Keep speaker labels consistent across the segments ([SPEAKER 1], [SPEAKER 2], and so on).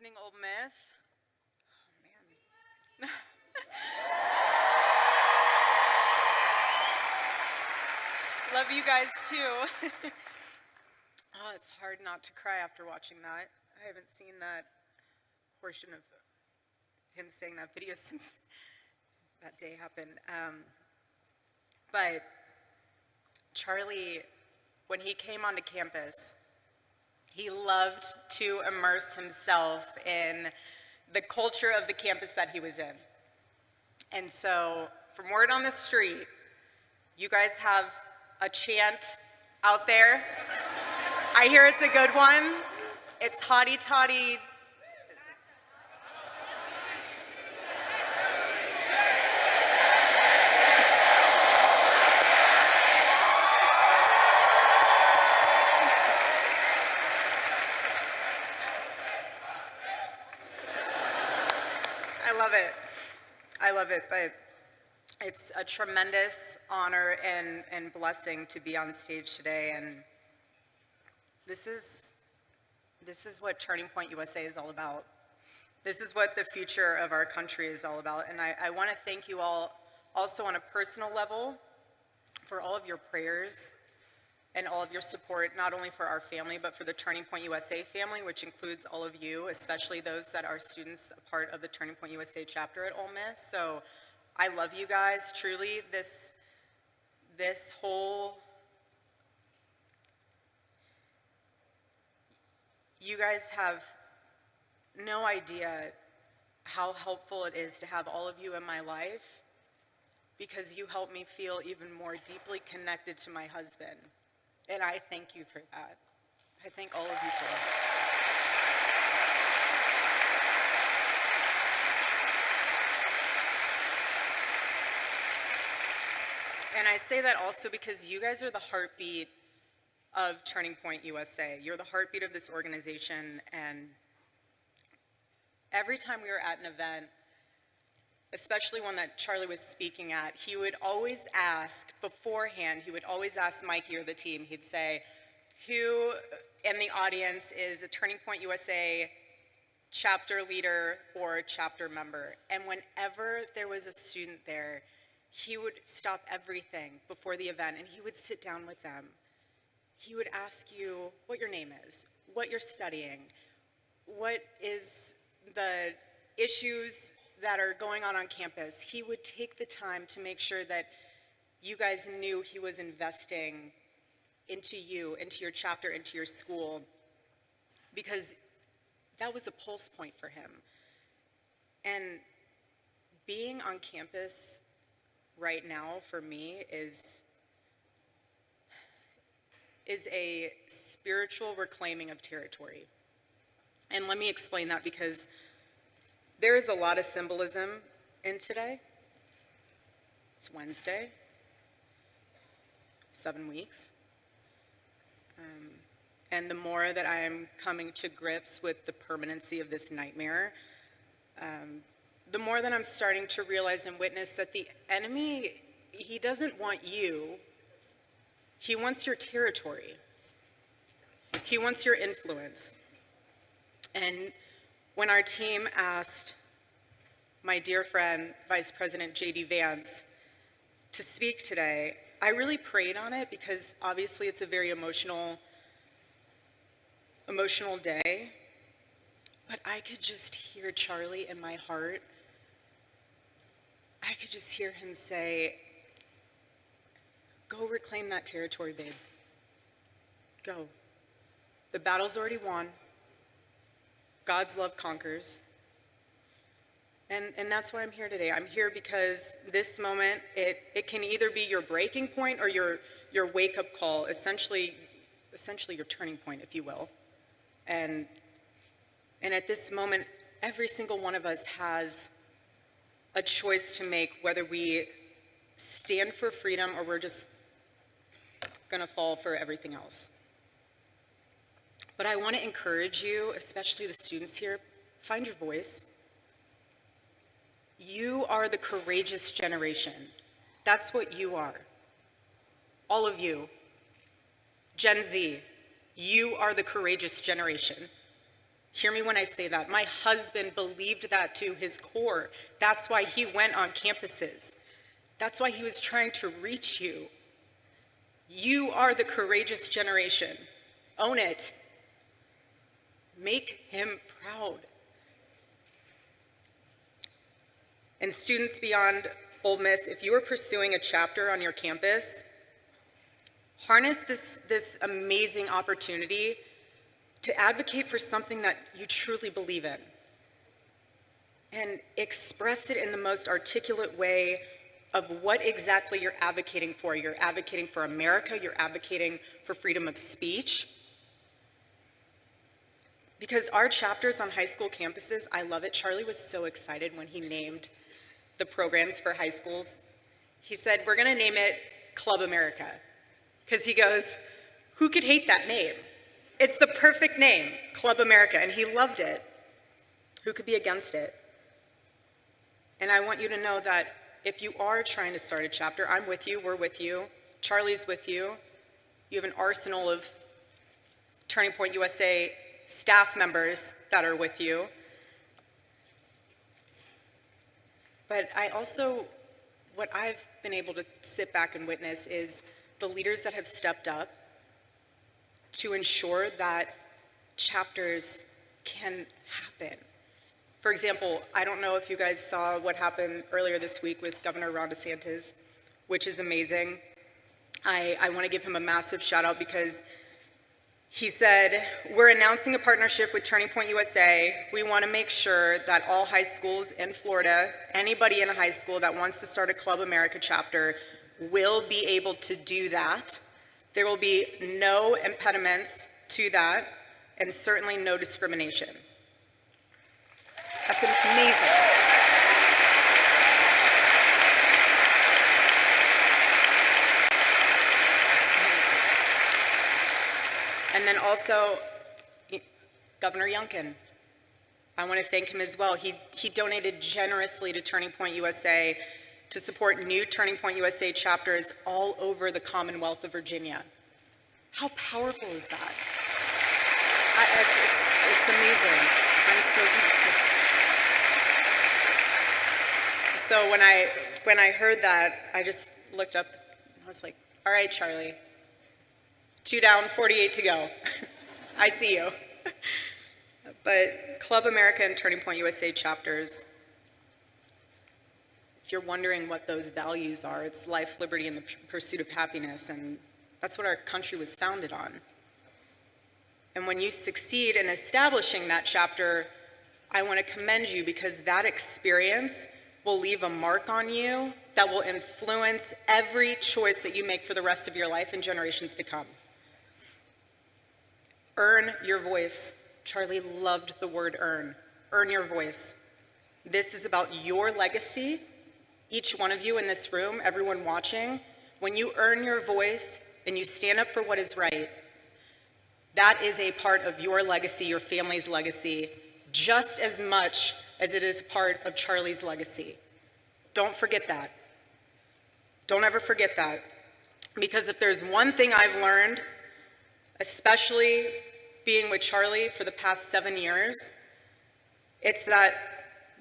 [SPEAKER 1] evening, Ole Miss. Oh, man. Love you guys, too. Oh, it's hard not to cry after watching that. I haven't seen that portion of him saying that video since that day happened. But Charlie, when he came onto campus, he loved to immerse himself in the culture of the campus that he was in. And so, from word on the street, you guys have a chant out there. I hear it's a good one. It's hotty toddy. I love it, but it's a tremendous honor and blessing to be on stage today, and this is what Turning Point USA is all about. This is what the future of our country is all about, and I want to thank you all also on a personal level for all of your prayers and all of your support, not only for our family, but for the Turning Point USA family, which includes all of you, especially those that are students, a part of the Turning Point USA chapter at Ole Miss. So I love you guys, truly. This whole, you guys have no idea how helpful it is to have all of you in my life, because you help me feel even more deeply connected to my husband. And I thank you for that. I thank all of you for that. And I say that also because you guys are the heartbeat of Turning Point USA. You're the heartbeat of this organization, and every time we were at an event, especially one that Charlie was speaking at, he would always ask beforehand, he would always ask Mikey or the team, he'd say, who in the audience is a Turning Point USA chapter leader or chapter member? And whenever there was a student there, he would stop everything before the event and he would sit down with them. He would ask you what your name is, what you're studying, what is the issues that are going on campus. He would take the time to make sure that you guys knew he was investing into you, into your chapter, into your school, because that was a pulse point for him. And being on campus right now for me is a spiritual reclaiming of territory. And let me explain that, because there is a lot of symbolism in today. It's Wednesday, 7 weeks. And the more that I am coming to grips with the permanency of this nightmare, the more that I'm starting to realize and witness that the enemy, he doesn't want you. He wants your territory. He wants your influence. And when our team asked my dear friend, Vice President J.D. Vance, to speak today, I really prayed on it, because obviously it's a very emotional day, but I could just hear Charlie in my heart. I could just hear him say, go reclaim that territory, babe. Go. The battle's already won. God's love conquers. And that's why I'm here today. I'm here because this moment, it can either be your breaking point or your wake-up call, essentially your turning point, if you will. And at this moment, every single one of us has a choice to make, whether we stand for freedom or we're just gonna fall for everything else. But I want to encourage you, especially the students here, find your voice. You are the courageous generation. That's what you are. All of you. Gen Z, you are the courageous generation. Hear me when I say that. My husband believed that to his core. That's why he went on campuses. That's why he was trying to reach you. You are the courageous generation. Own it. Make him proud. And students beyond Ole Miss, if you are pursuing a chapter on your campus, harness this amazing opportunity to advocate for something that you truly believe in. And express it in the most articulate way of what exactly you're advocating for. You're advocating for America, you're advocating for freedom of speech. Because our chapters on high school campuses, I love it. Charlie was so excited when he named the programs for high schools. He said, we're gonna name it Club America. Because he goes, who could hate that name? It's the perfect name, Club America, and he loved it. Who could be against it? And I want you to know that if you are trying to start a chapter, I'm with you, we're with you, Charlie's with you. You have an arsenal of Turning Point USA staff members that are with you. But I also, what I've been able to sit back and witness is the leaders that have stepped up to ensure that chapters can happen. For example, I don't know if you guys saw what happened earlier this week with Governor Ron DeSantis, which is amazing. I want to give him a massive shout out because he said, we're announcing a partnership with Turning Point USA. We want to make sure that all high schools in Florida, anybody in a high school that wants to start a Club America chapter will be able to do that. There will be no impediments to that, and certainly no discrimination. That's amazing. And then also, Governor Youngkin, I want to thank him as well. He donated generously to Turning Point USA to support new Turning Point USA chapters all over the Commonwealth of Virginia. How powerful is that? It's amazing. I'm so grateful. So when I heard that, I just looked up and I was like, all right, Charlie, 2 down, 48 to go. I see you. But Club America and Turning Point USA chapters, if you're wondering what those values are, it's life, liberty, and the pursuit of happiness, and that's what our country was founded on. And when you succeed in establishing that chapter, I want to commend you because that experience will leave a mark on you that will influence every choice that you make for the rest of your life and generations to come. Earn your voice. Charlie loved the word earn. Earn your voice. This is about your legacy. Each one of you in this room, everyone watching, when you earn your voice and you stand up for what is right, that is a part of your legacy, your family's legacy, just as much as it is part of Charlie's legacy. Don't forget that. Don't ever forget that. Because if there's one thing I've learned, especially being with Charlie for the past 7 years, it's that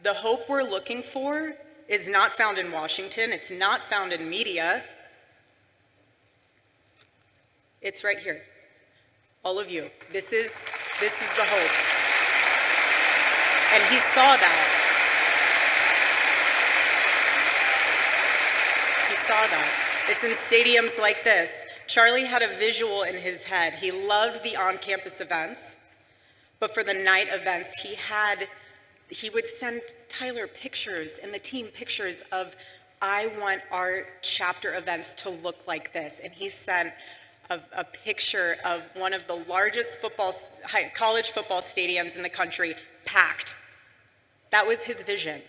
[SPEAKER 1] the hope we're looking for is not found in Washington. It's not found in media. It's right here. All of you. This is the hope. And he saw that. He saw that. It's in stadiums like this. Charlie had a visual in his head. He loved the on-campus events, but for the night events, he would send Tyler pictures and the team pictures of, I want our chapter events to look like this. And he sent a picture of one of the largest college football stadiums in the country, packed. That was his vision.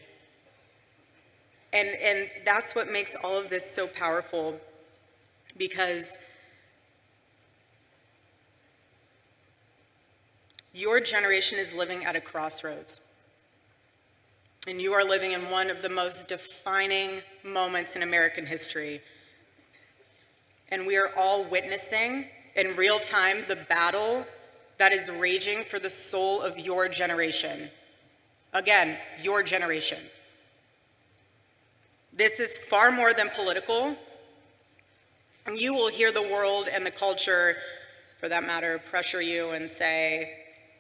[SPEAKER 1] And that's what makes all of this so powerful, because your generation is living at a crossroads. And you are living in one of the most defining moments in American history. And we are all witnessing in real time the battle that is raging for the soul of your generation. Again, your generation. This is far more than political. And you will hear the world and the culture, for that matter, pressure you and say,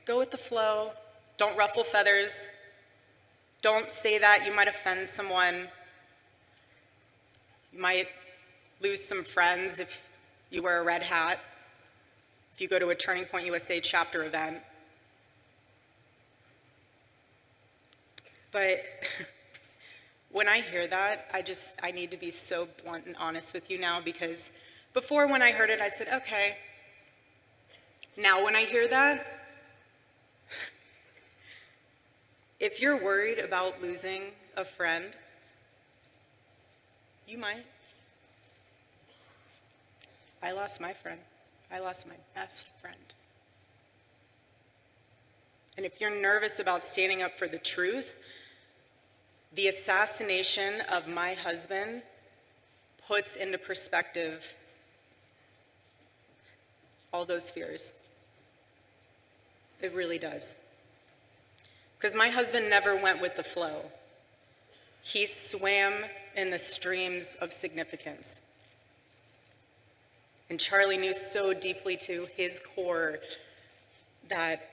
[SPEAKER 1] go with the flow, don't ruffle feathers, don't say that, you might offend someone. You might lose some friends if you wear a red hat, if you go to a Turning Point USA chapter event. But when I hear that, I need to be so blunt and honest with you now, because before, when I heard it, I said, okay. Now when I hear that, if you're worried about losing a friend, you might. I lost my friend. I lost my best friend. And if you're nervous about standing up for the truth, the assassination of my husband puts into perspective all those fears. It really does. Because my husband never went with the flow. He swam in the streams of significance. And Charlie knew so deeply to his core that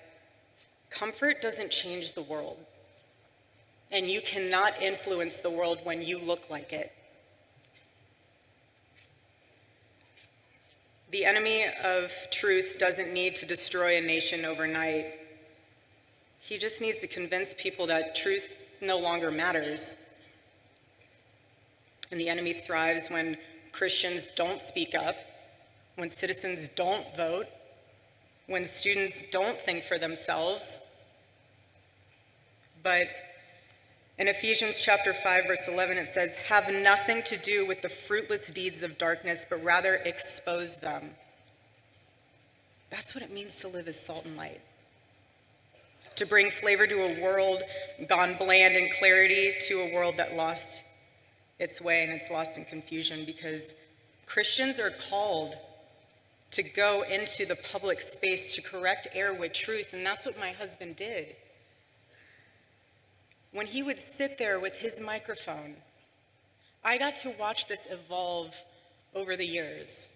[SPEAKER 1] comfort doesn't change the world. And you cannot influence the world when you look like it. The enemy of truth doesn't need to destroy a nation overnight. He just needs to convince people that truth no longer matters. And the enemy thrives when Christians don't speak up, when citizens don't vote, when students don't think for themselves. But in Ephesians chapter 5, verse 11, it says, have nothing to do with the fruitless deeds of darkness, but rather expose them. That's what it means to live as salt and light. To bring flavor to a world gone bland, and clarity to a world that lost its way and it's lost in confusion, because Christians are called to go into the public space to correct error with truth, and that's what my husband did. When he would sit there with his microphone, I got to watch this evolve over the years.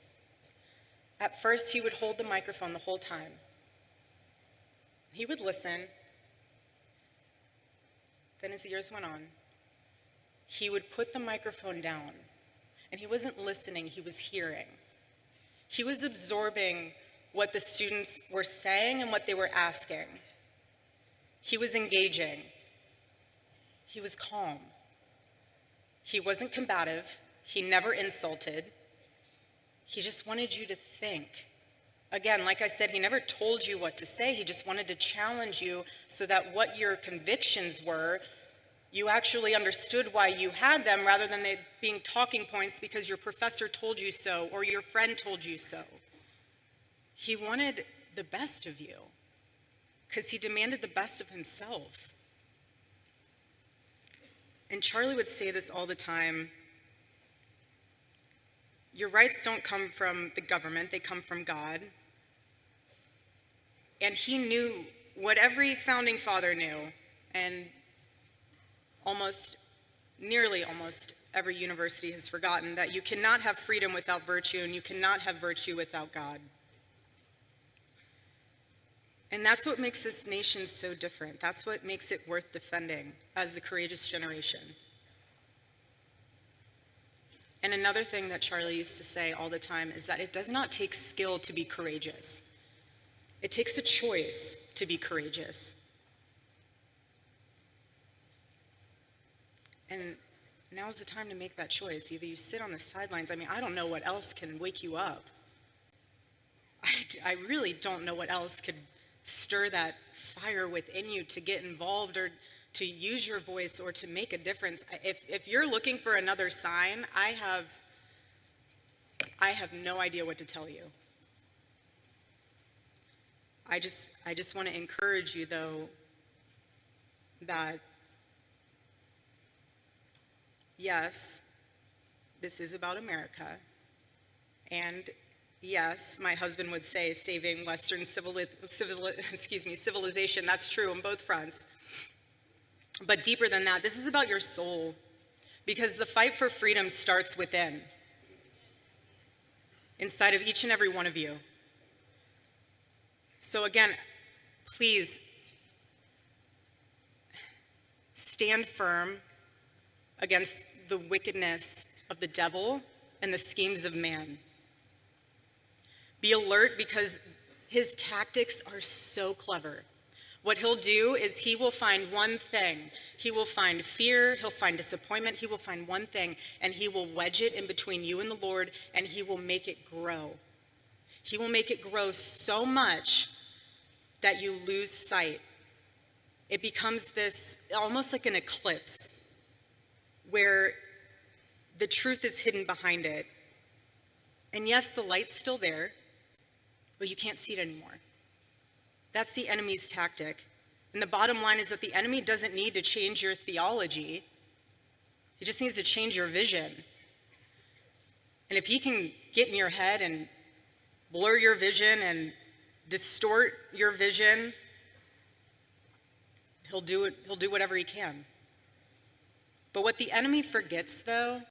[SPEAKER 1] At first, he would hold the microphone the whole time. He would listen. Then as the years went on, he would put the microphone down, and he wasn't listening, he was hearing. He was absorbing what the students were saying and what they were asking. He was engaging. He was calm. He wasn't combative. He never insulted. He just wanted you to think. Again, like I said, he never told you what to say. He just wanted to challenge you so that what your convictions were, you actually understood why you had them, rather than they being talking points because your professor told you so or your friend told you so. He wanted the best of you because he demanded the best of himself. And Charlie would say this all the time: your rights don't come from the government, they come from God. And he knew what every founding father knew, and nearly almost every university has forgotten, that you cannot have freedom without virtue, and you cannot have virtue without God. And that's what makes this nation so different. That's what makes it worth defending as a courageous generation. And another thing that Charlie used to say all the time is that it does not take skill to be courageous. It takes a choice to be courageous. And now's the time to make that choice. Either you sit on the sidelines. I mean, I don't know what else can wake you up. I really don't know what else could stir that fire within you to get involved or to use your voice or to make a difference. If you're looking for another sign, I have no idea what to tell you. I just want to encourage you, though, that yes, this is about America, and Yes, my husband would say saving Western civilization. That's true on both fronts. But deeper than that, this is about your soul, because the fight for freedom starts within, inside of each and every one of you. So again, please stand firm against the wickedness of the devil and the schemes of man. Be alert, because his tactics are so clever. What he'll do is he will find one thing. He will find fear, he'll find disappointment, he will find one thing, and he will wedge it in between you and the Lord, and he will make it grow. He will make it grow so much that you lose sight. It becomes this, almost like an eclipse, where the truth is hidden behind it. And yes, the light's still there, but you can't see it anymore. That's the enemy's tactic. And the bottom line is that the enemy doesn't need to change your theology. He just needs to change your vision. And if he can get in your head and blur your vision and distort your vision, he'll do whatever he can. But what the enemy forgets, though,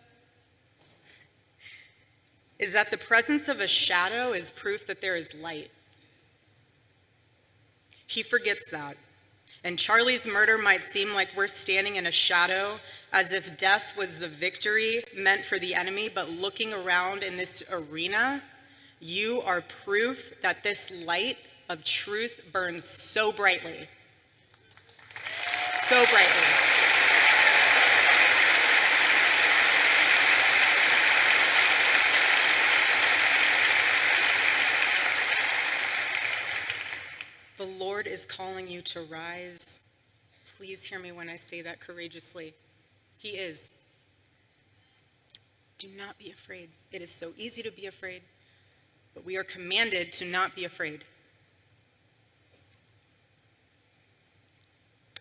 [SPEAKER 1] is that the presence of a shadow is proof that there is light. He forgets that. And Charlie's murder might seem like we're standing in a shadow, as if death was the victory meant for the enemy, but looking around in this arena, you are proof that this light of truth burns so brightly. So brightly. The Lord is calling you to rise. Please hear me when I say that courageously. He is. Do not be afraid. It is so easy to be afraid, but we are commanded to not be afraid.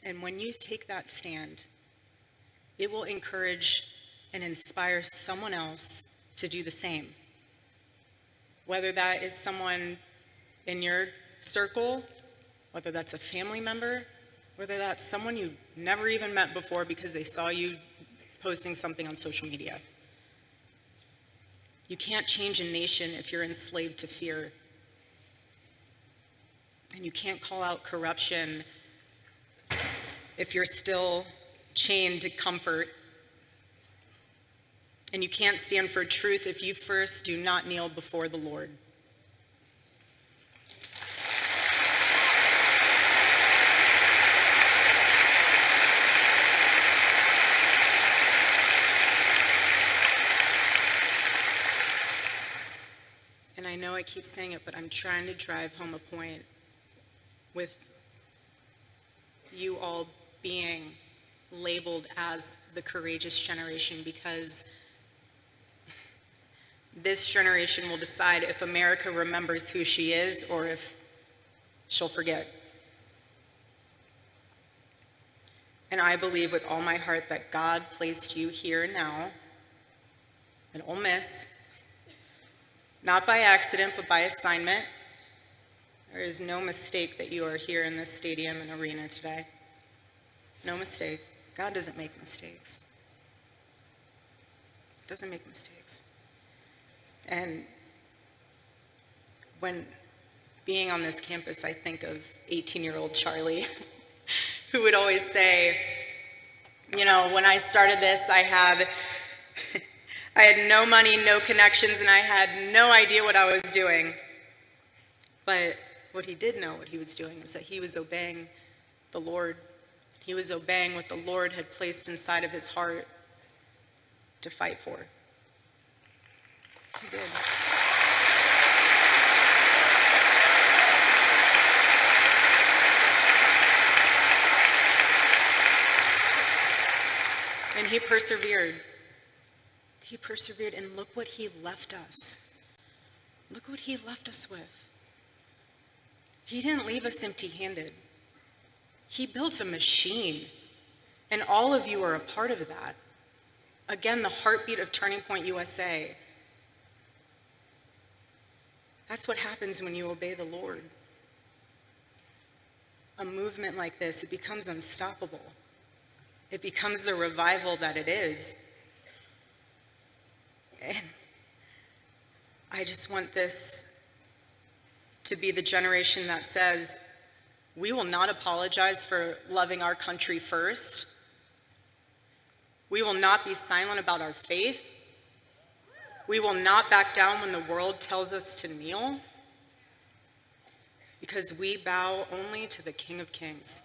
[SPEAKER 1] And when you take that stand, it will encourage and inspire someone else to do the same. Whether that is someone in your circle, whether that's a family member, whether that's someone you never even met before because they saw you posting something on social media. You can't change a nation if you're enslaved to fear. And you can't call out corruption if you're still chained to comfort. And you can't stand for truth if you first do not kneel before the Lord. And I know I keep saying it, but I'm trying to drive home a point with you all being labeled as the courageous generation, because this generation will decide if America remembers who she is or if she'll forget. And I believe with all my heart that God placed you here and now at Ole Miss, not by accident, but by assignment. There is no mistake that you are here in this stadium and arena today. No mistake. God doesn't make mistakes. Doesn't make mistakes. And when being on this campus, I think of 18-year-old Charlie, who would always say, you know, when I started this, I had no money, no connections, and I had no idea what I was doing. But what he did know what he was doing was that he was obeying the Lord. He was obeying what the Lord had placed inside of his heart to fight for. He did. And he persevered. He persevered, and look what he left us. Look what he left us with. He didn't leave us empty-handed. He built a machine, and all of you are a part of that. Again, the heartbeat of Turning Point USA. That's what happens when you obey the Lord. A movement like this, it becomes unstoppable. It becomes the revival that it is. And I just want this to be the generation that says, we will not apologize for loving our country first. We will not be silent about our faith. We will not back down when the world tells us to kneel, because we bow only to the King of Kings.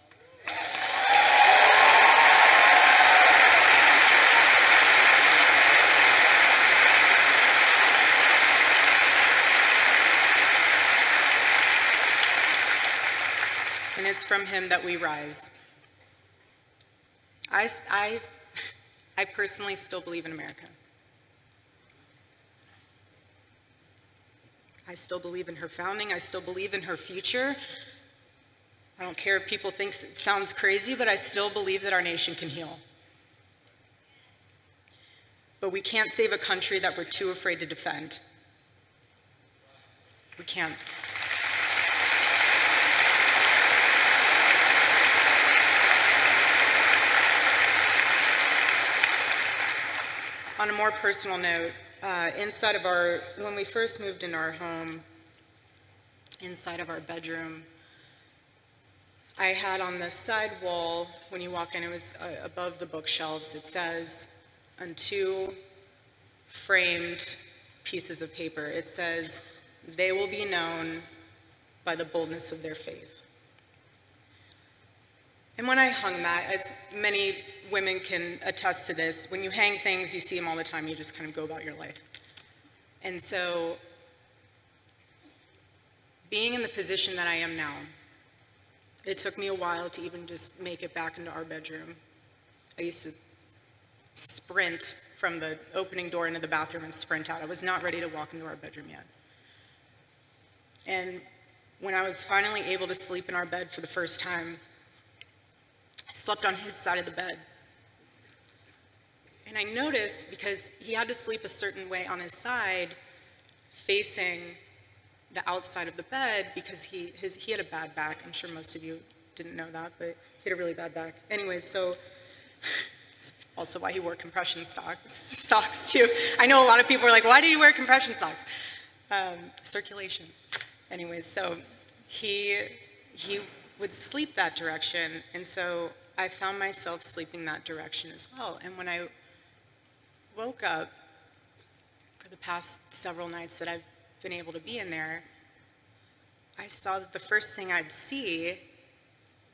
[SPEAKER 1] And it's from him that we rise. I personally still believe in America. I still believe in her founding. I still believe in her future. I don't care if people think it sounds crazy, but I still believe that our nation can heal. But we can't save a country that we're too afraid to defend. We can't. On a more personal note, when we first moved in our home, inside of our bedroom, I had on the side wall, when you walk in, it was above the bookshelves, it says, on 2 framed pieces of paper, it says, "They will be known by the boldness of their faith." And when I hung that, as many women can attest to this, when you hang things, you see them all the time, you just kind of go about your life. And so, being in the position that I am now, it took me a while to even just make it back into our bedroom. I used to sprint from the opening door into the bathroom and sprint out. I was not ready to walk into our bedroom yet. And when I was finally able to sleep in our bed for the first time, I slept on his side of the bed. And I noticed, because he had to sleep a certain way on his side, facing the outside of the bed, because he had a bad back. I'm sure most of you didn't know that, but he had a really bad back. Anyways, so it's also why he wore compression socks too. I know a lot of people are like, why do you wear compression socks? Circulation. Anyways, so he would sleep that direction, and so I found myself sleeping that direction as well. And when I woke up, for the past several nights that I've been able to be in there, I saw that the first thing I'd see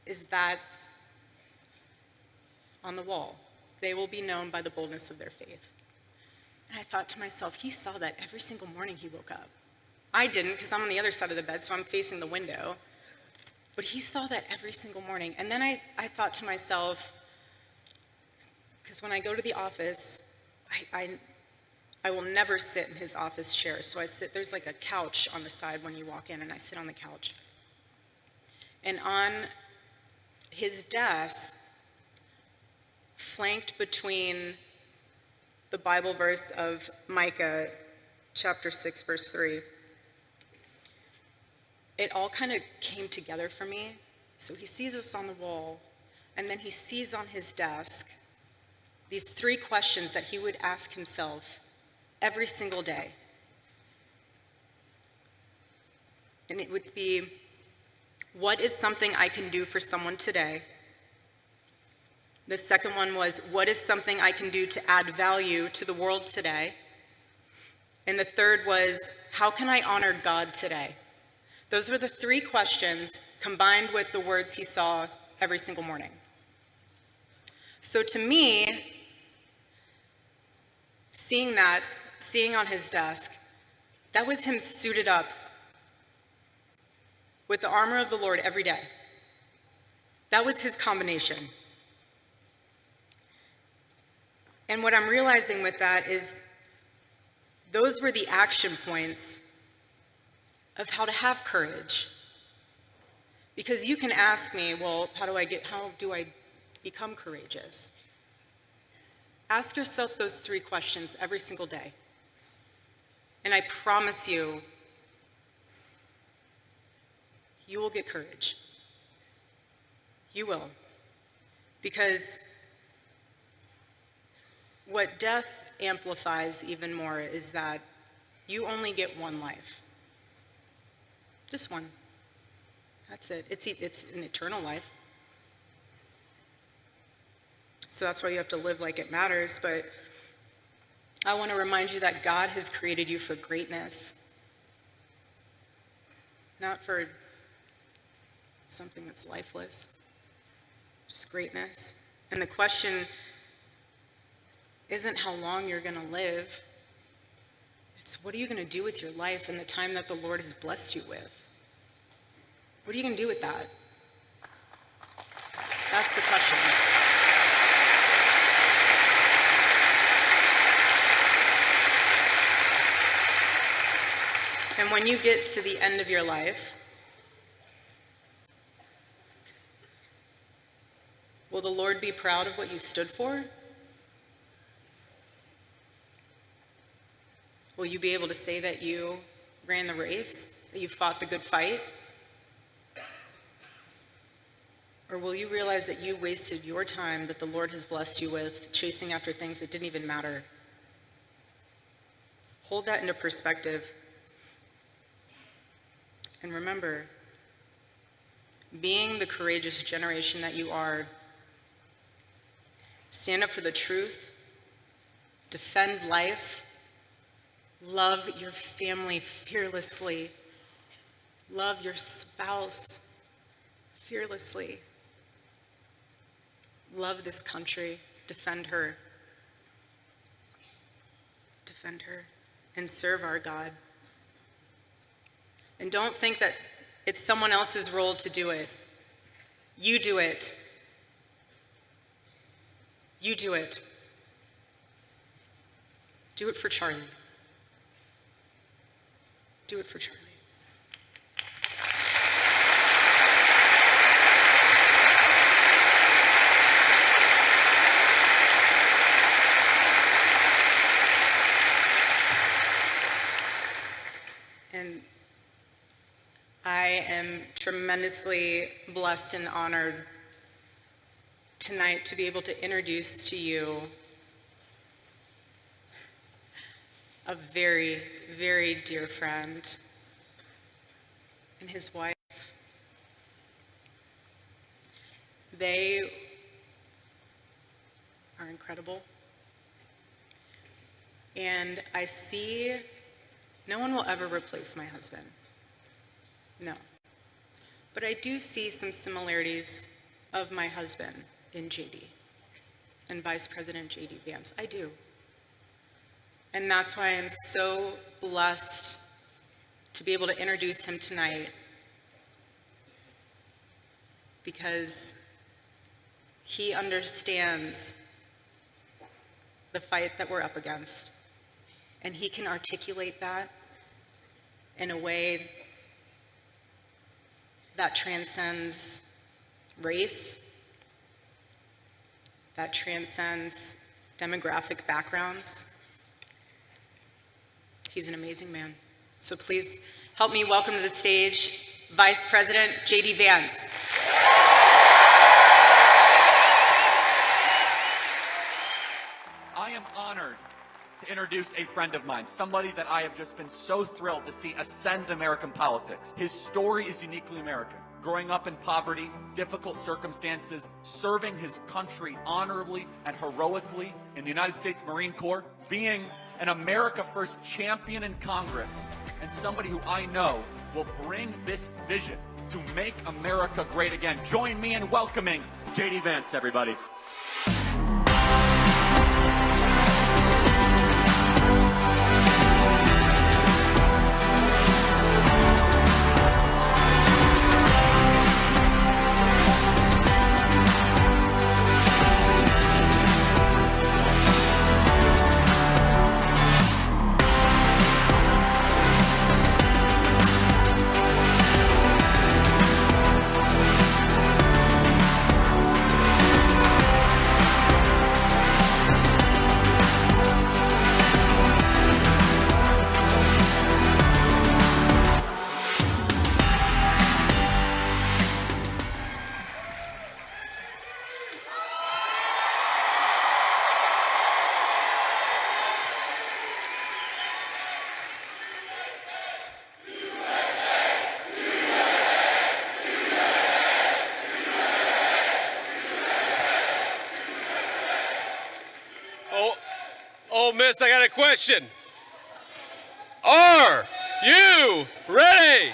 [SPEAKER 1] is that on the wall, "They will be known by the boldness of their faith." And I thought to myself, he saw that every single morning he woke up. I didn't, because I'm on the other side of the bed, so I'm facing the window. But he saw that every single morning. And then I thought to myself, because when I go to the office, I will never sit in his office chair. So there's like a couch on the side when you walk in, and I sit on the couch. And on his desk, flanked between the Bible verse of Micah, chapter 6, verse 3, it all kind of came together for me. So he sees us on the wall, and then he sees on his desk these 3 questions that he would ask himself every single day. And it would be, what is something I can do for someone today? The second one was, what is something I can do to add value to the world today? And the third was, how can I honor God today? Those were the 3 questions combined with the words he saw every single morning. So to me, seeing on his desk, that was him suited up with the armor of the Lord every day. That was his combination. And what I'm realizing with that is those were the action points of how to have courage. Because you can ask me, well, how do I become courageous? Ask yourself those 3 questions every single day. And I promise you, you will get courage. You will. Because what death amplifies even more is that you only get one life. Just one. That's it. It's an eternal life. So that's why you have to live like it matters. But I want to remind you that God has created you for greatness, not for something that's lifeless, just greatness. And the question isn't how long you're going to live. It's what are you going to do with your life and the time that the Lord has blessed you with? What are you going to do with that? That's the question. And when you get to the end of your life, will the Lord be proud of what you stood for? Will you be able to say that you ran the race, that you fought the good fight? Or will you realize that you wasted your time that the Lord has blessed you with, chasing after things that didn't even matter? Hold that into perspective. And remember, being the courageous generation that you are, stand up for the truth, defend life, love your family fearlessly, love your spouse fearlessly, love this country, defend her, and serve our God. And don't think that it's someone else's role to do it. You do it. You do it. Do it for Charlie. Do it for Charlie. And I am tremendously blessed and honored tonight to be able to introduce to you a very, very dear friend and his wife. They are incredible. And I see no one will ever replace my husband. No. But I do see some similarities of my husband in JD and Vice President JD Vance. I do. And that's why I'm so blessed to be able to introduce him tonight, because he understands the fight that we're up against, and he can articulate that in a way that transcends race, that transcends demographic backgrounds. He's an amazing man. So please help me welcome to the stage Vice President JD Vance.
[SPEAKER 2] I am honored to introduce a friend of mine, somebody that I have just been so thrilled to see ascend American politics. His story is uniquely American. Growing up in poverty, difficult circumstances, serving his country honorably and heroically in the United States Marine Corps, being an America First champion in Congress, and somebody who I know will bring this vision to make America great again. Join me in welcoming JD Vance, everybody.
[SPEAKER 3] Ole Miss, I got a question. Are you ready?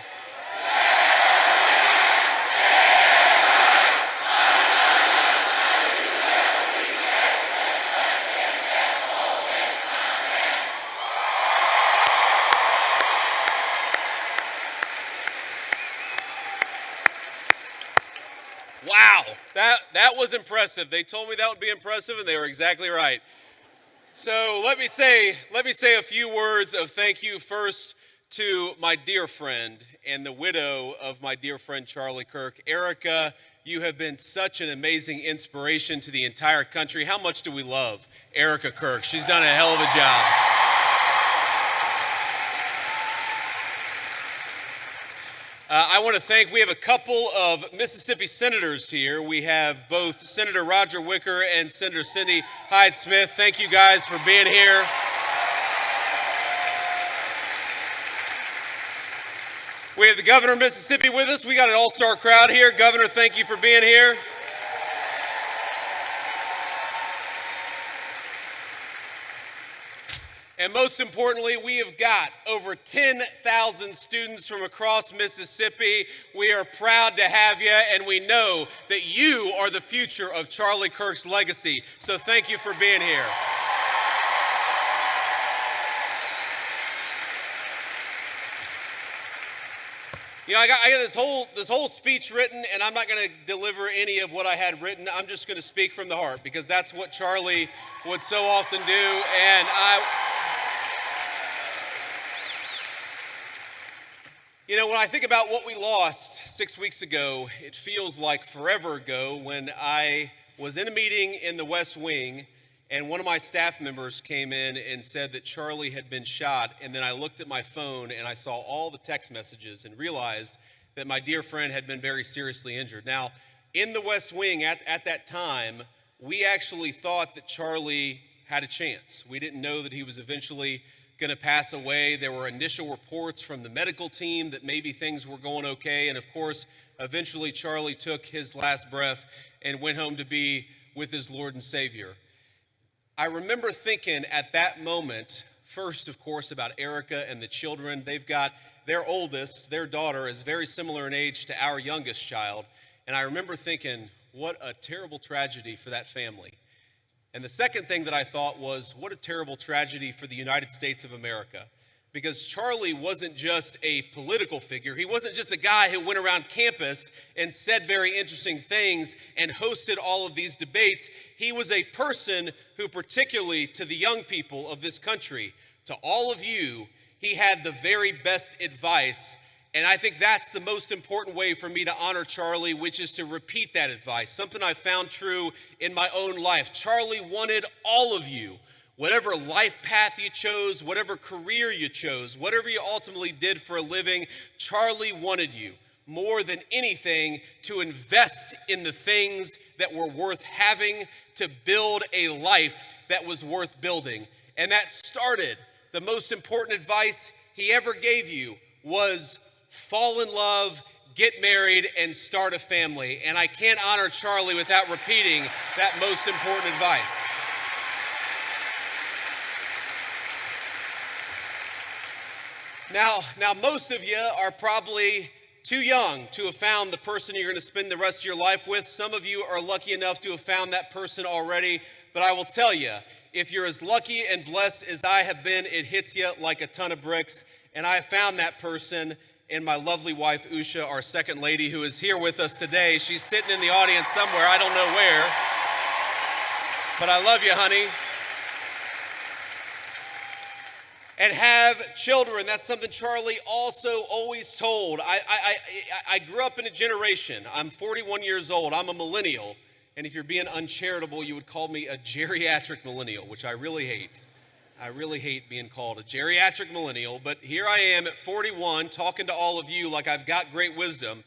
[SPEAKER 3] Wow, that was impressive. They told me that would be impressive, and they were exactly right. So let me say a few words of thank you first to my dear friend and the widow of my dear friend Charlie Kirk. Erika, you have been such an amazing inspiration to the entire country. How much do we love Erika Kirk? She's done a hell of a job. I want to thank, we have a couple of Mississippi senators here. We have both Senator Roger Wicker and Senator Cindy Hyde-Smith. Thank you guys for being here. We have the governor of Mississippi with us. We got an all-star crowd here. Governor, thank you for being here. And most importantly, we have got over 10,000 students from across Mississippi. We are proud to have you, and we know that you are the future of Charlie Kirk's legacy. So thank you for being here. You know, I got this whole speech written, and I'm not going to deliver any of what I had written. I'm just going to speak from the heart, because that's what Charlie would so often do. And you know, when I think about what we lost 6 weeks ago, it feels like forever ago when I was in a meeting in the West Wing and one of my staff members came in and said that Charlie had been shot. And then I looked at my phone and I saw all the text messages and realized that my dear friend had been very seriously injured. Now, in the West Wing at that time, we actually thought that Charlie had a chance. We didn't know that he was eventually going to pass away. There were initial reports from the medical team that maybe things were going okay. And of course, eventually Charlie took his last breath and went home to be with his Lord and Savior. I remember thinking at that moment, first, of course, about Erika and the children. They've got their oldest, their daughter, is very similar in age to our youngest child. And I remember thinking, what a terrible tragedy for that family. And the second thing that I thought was, what a terrible tragedy for the United States of America. Because Charlie wasn't just a political figure. He wasn't just a guy who went around campus and said very interesting things and hosted all of these debates. He was a person who, particularly to the young people of this country, to all of you, he had the very best advice. And I think that's the most important way for me to honor Charlie, which is to repeat that advice, something I found true in my own life. Charlie wanted all of you, whatever life path you chose, whatever career you chose, whatever you ultimately did for a living, Charlie wanted you more than anything to invest in the things that were worth having, to build a life that was worth building. And that started, the most important advice he ever gave you was fall in love, get married, and start a family. And I can't honor Charlie without repeating that most important advice. Now, most of you are probably too young to have found the person you're going to spend the rest of your life with. Some of you are lucky enough to have found that person already. But I will tell you, if you're as lucky and blessed as I have been, it hits you like a ton of bricks. And I found that person in my lovely wife, Usha, our second lady, who is here with us today. She's sitting in the audience somewhere, I don't know where. But I love you, honey. And have children. That's something Charlie also always told. I grew up in a generation. I'm 41 years old. I'm a millennial. And if you're being uncharitable, you would call me a geriatric millennial, which I really hate. I really hate being called a geriatric millennial, but here I am at 41 talking to all of you like I've got great wisdom.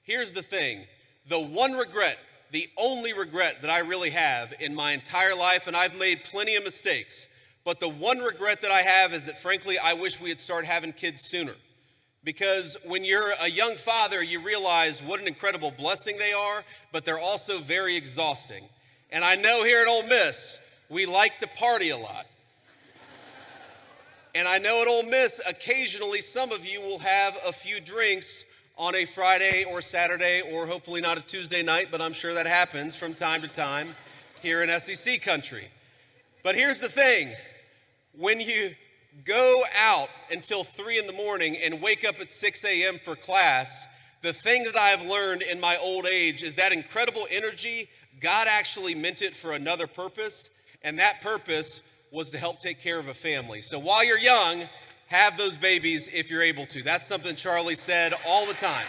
[SPEAKER 3] Here's the thing. The one regret, the only regret that I really have in my entire life, and I've made plenty of mistakes, but the one regret that I have is that, frankly, I wish we had started having kids sooner. Because when you're a young father, you realize what an incredible blessing they are, but they're also very exhausting. And I know here at Ole Miss, we like to party a lot. And I know at Ole Miss, occasionally some of you will have a few drinks on a Friday or Saturday, or hopefully not a Tuesday night, but I'm sure that happens from time to time here in SEC country. But here's the thing, when you go out until 3 in the morning and wake up at 6 a.m. for class, the thing that I've learned in my old age is that incredible energy, God actually meant it for another purpose, and that purpose was to help take care of a family. So while you're young, have those babies if you're able to. That's something Charlie said all the time.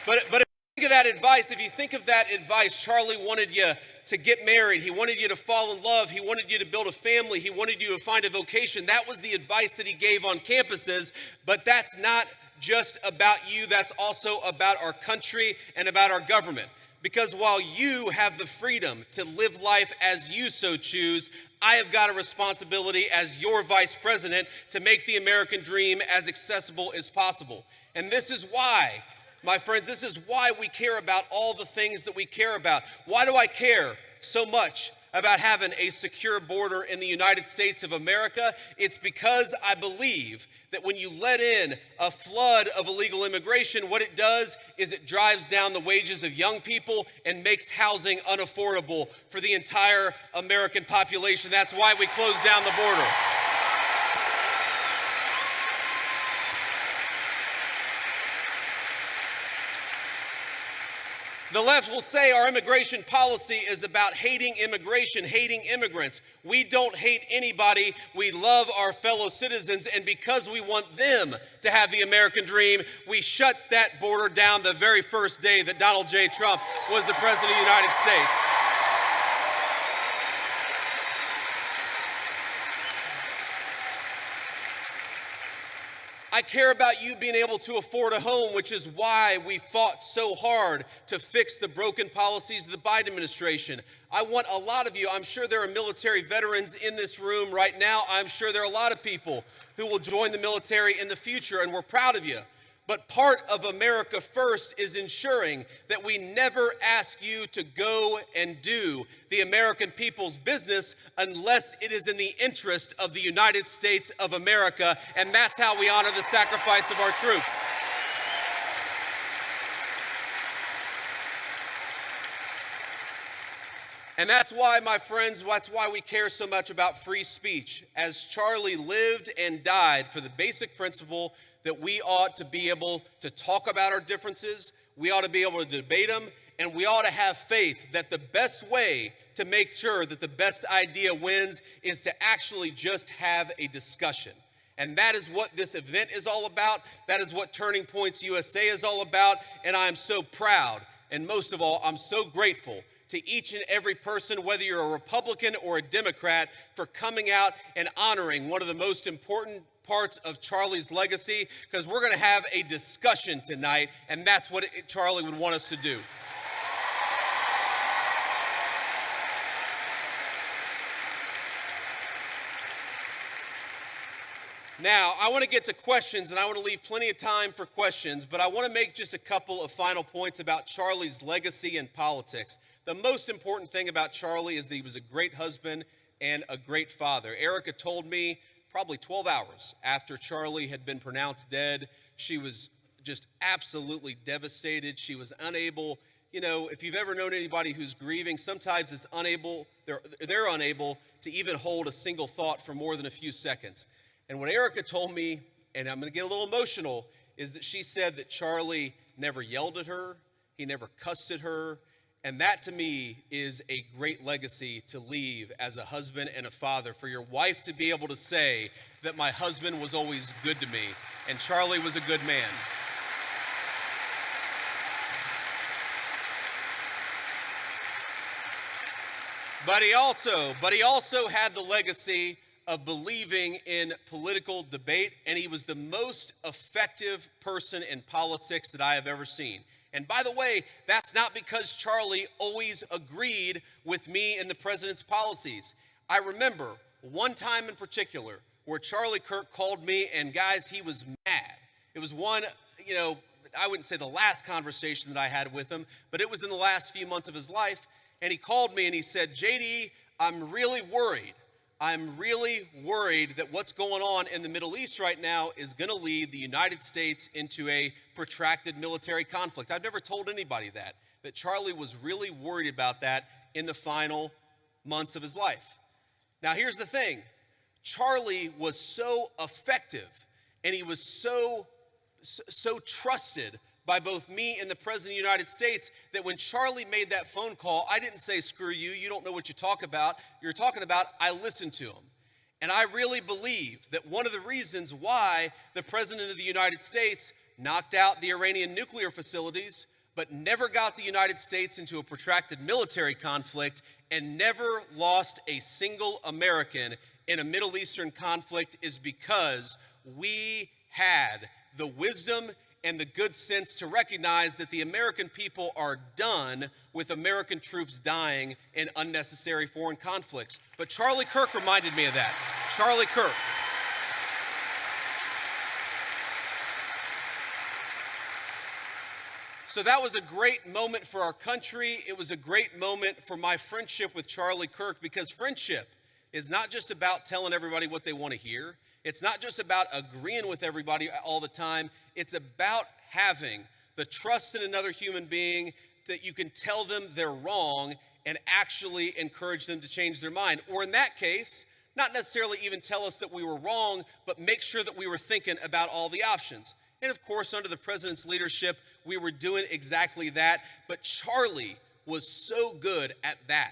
[SPEAKER 3] But if you think of that advice, Charlie wanted you to get married. He wanted you to fall in love. He wanted you to build a family. He wanted you to find a vocation. That was the advice that he gave on campuses. But that's not just about you. That's also about our country and about our government. Because while you have the freedom to live life as you so choose, I have got a responsibility as your vice president to make the American dream as accessible as possible. And this is why, my friends, this is why we care about all the things that we care about. Why do I care so much about having a secure border in the United States of America? It's because I believe that when you let in a flood of illegal immigration, what it does is it drives down the wages of young people and makes housing unaffordable for the entire American population. That's why we closed down the border. The left will say our immigration policy is about hating immigration, hating immigrants. We don't hate anybody. We love our fellow citizens, and because we want them to have the American dream, we shut that border down the very first day that Donald J. Trump was the President of the United States. I care about you being able to afford a home, which is why we fought so hard to fix the broken policies of the Biden administration. I want a lot of you, I'm sure there are military veterans in this room right now. I'm sure there are a lot of people who will join the military in the future, and we're proud of you. But part of America First is ensuring that we never ask you to go and do the American people's business unless it is in the interest of the United States of America, and that's how we honor the sacrifice of our troops. And that's why, my friends, that's why we care so much about free speech, as Charlie lived and died for the basic principle that we ought to be able to talk about our differences, we ought to be able to debate them, and we ought to have faith that the best way to make sure that the best idea wins is to actually just have a discussion. And that is what this event is all about. That is what Turning Points USA is all about. And I am so proud, and most of all, I'm so grateful to each and every person, whether you're a Republican or a Democrat, for coming out and honoring one of the most important parts of Charlie's legacy, because we're going to have a discussion tonight, and that's what Charlie would want us to do. Now, I want to get to questions, and I want to leave plenty of time for questions, but I want to make just a couple of final points about Charlie's legacy in politics. The most important thing about Charlie is that he was a great husband and a great father. Erika told me probably 12 hours after Charlie had been pronounced dead, she was just absolutely devastated. She was unable, you know, if you've ever known anybody who's grieving, sometimes it's they're unable to even hold a single thought for more than a few seconds. And what Erika told me, and I'm going to get a little emotional, is that she said that Charlie never yelled at her, he never cussed at her, and that to me is a great legacy to leave as a husband and a father, for your wife to be able to say that my husband was always good to me, and Charlie was a good man. But he also had the legacy of believing in political debate, and he was the most effective person in politics that I have ever seen. And by the way, that's not because Charlie always agreed with me and the president's policies. I remember one time in particular where Charlie Kirk called me, and guys, he was mad. It was one, you know, I wouldn't say the last conversation that I had with him, but it was in the last few months of his life. And he called me and he said, JD, I'm really worried. I'm really worried that what's going on in the Middle East right now is going to lead the United States into a protracted military conflict. I've never told anybody that Charlie was really worried about that in the final months of his life. Now, here's the thing. Charlie was so effective and he was so trusted by both me and the President of the United States that when Charlie made that phone call, I didn't say, screw you, you don't know what you're talking about. I listened to him. And I really believe that one of the reasons why the President of the United States knocked out the Iranian nuclear facilities, but never got the United States into a protracted military conflict and never lost a single American in a Middle Eastern conflict is because we had the wisdom and the good sense to recognize that the American people are done with American troops dying in unnecessary foreign conflicts. But Charlie Kirk reminded me of that. Charlie Kirk. So that was a great moment for our country. It was a great moment for my friendship with Charlie Kirk, because friendship is not just about telling everybody what they want to hear. It's not just about agreeing with everybody all the time. It's about having the trust in another human being that you can tell them they're wrong and actually encourage them to change their mind. Or in that case, not necessarily even tell us that we were wrong, but make sure that we were thinking about all the options. And of course, under the president's leadership, we were doing exactly that. But Charlie was so good at that.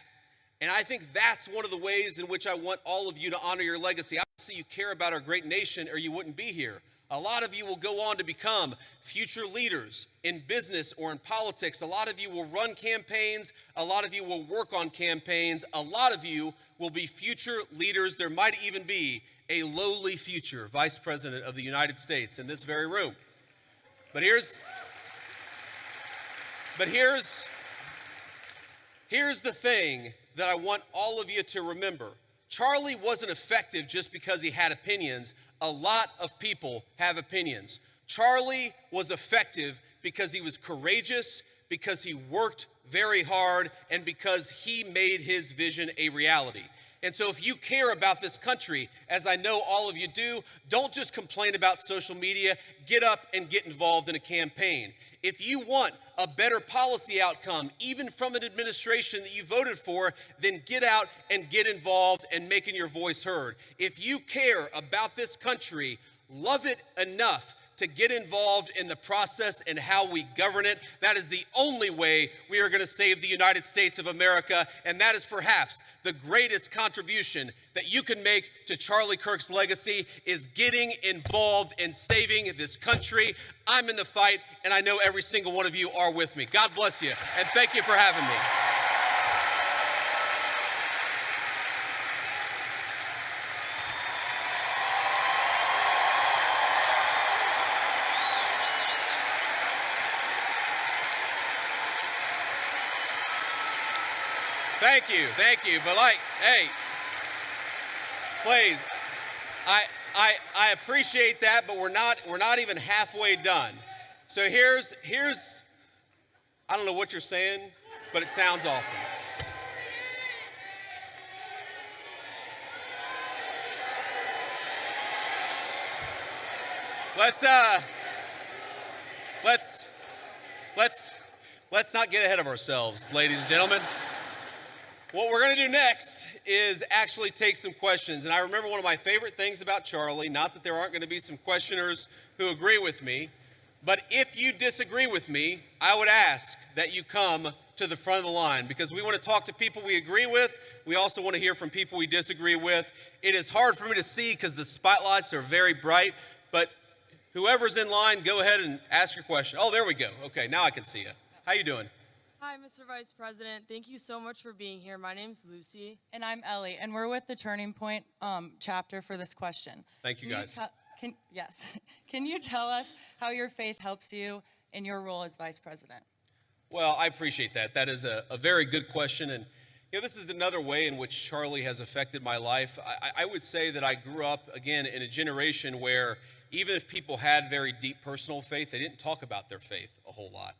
[SPEAKER 3] And I think that's one of the ways in which I want all of you to honor your legacy. Obviously, you care about our great nation or you wouldn't be here. A lot of you will go on to become future leaders in business or in politics. A lot of you will run campaigns. A lot of you will work on campaigns. A lot of you will be future leaders. There might even be a lowly future vice president of the United States in this very room. But here's the thing that I want all of you to remember. Charlie wasn't effective just because he had opinions. A lot of people have opinions. Charlie was effective because he was courageous, because he worked very hard, and because he made his vision a reality. And so if you care about this country, as I know all of you do, don't just complain about social media. Get up and get involved in a campaign. If you want a better policy outcome, even from an administration that you voted for, then get out and get involved and making your voice heard. If you care about this country, love it enough to get involved in the process and how we govern it. That is the only way we are going to save the United States of America, and that is perhaps the greatest contribution that you can make to Charlie Kirk's legacy is getting involved in saving this country. I'm in the fight, and I know every single one of you are with me. God bless you, and thank you for having me. Thank you. But hey, please, I appreciate that, but we're not even halfway done. So here's, I don't know what you're saying, but it sounds awesome. Let's not get ahead of ourselves, ladies and gentlemen. What we're going to do next is actually take some questions. And I remember one of my favorite things about Charlie, not that there aren't going to be some questioners who agree with me, but if you disagree with me, I would ask that you come to the front of the line, because we want to talk to people we agree with. We also want to hear from people we disagree with. It is hard for me to see because the spotlights are very bright, but whoever's in line, go ahead and ask your question. Oh, there we go. Okay, now I can see you. How you doing?
[SPEAKER 4] Hi, Mr. Vice President. Thank you so much for being here. My name's Lucy.
[SPEAKER 5] And I'm Ellie, and we're with the Turning Point chapter for this question.
[SPEAKER 3] Thank you, guys.
[SPEAKER 5] Can you tell us how your faith helps you in your role as Vice President?
[SPEAKER 3] Well, I appreciate that. That is a very good question. And this is another way in which Charlie has affected my life. I would say that I grew up, again, in a generation where even if people had very deep personal faith, they didn't talk about their faith a whole lot.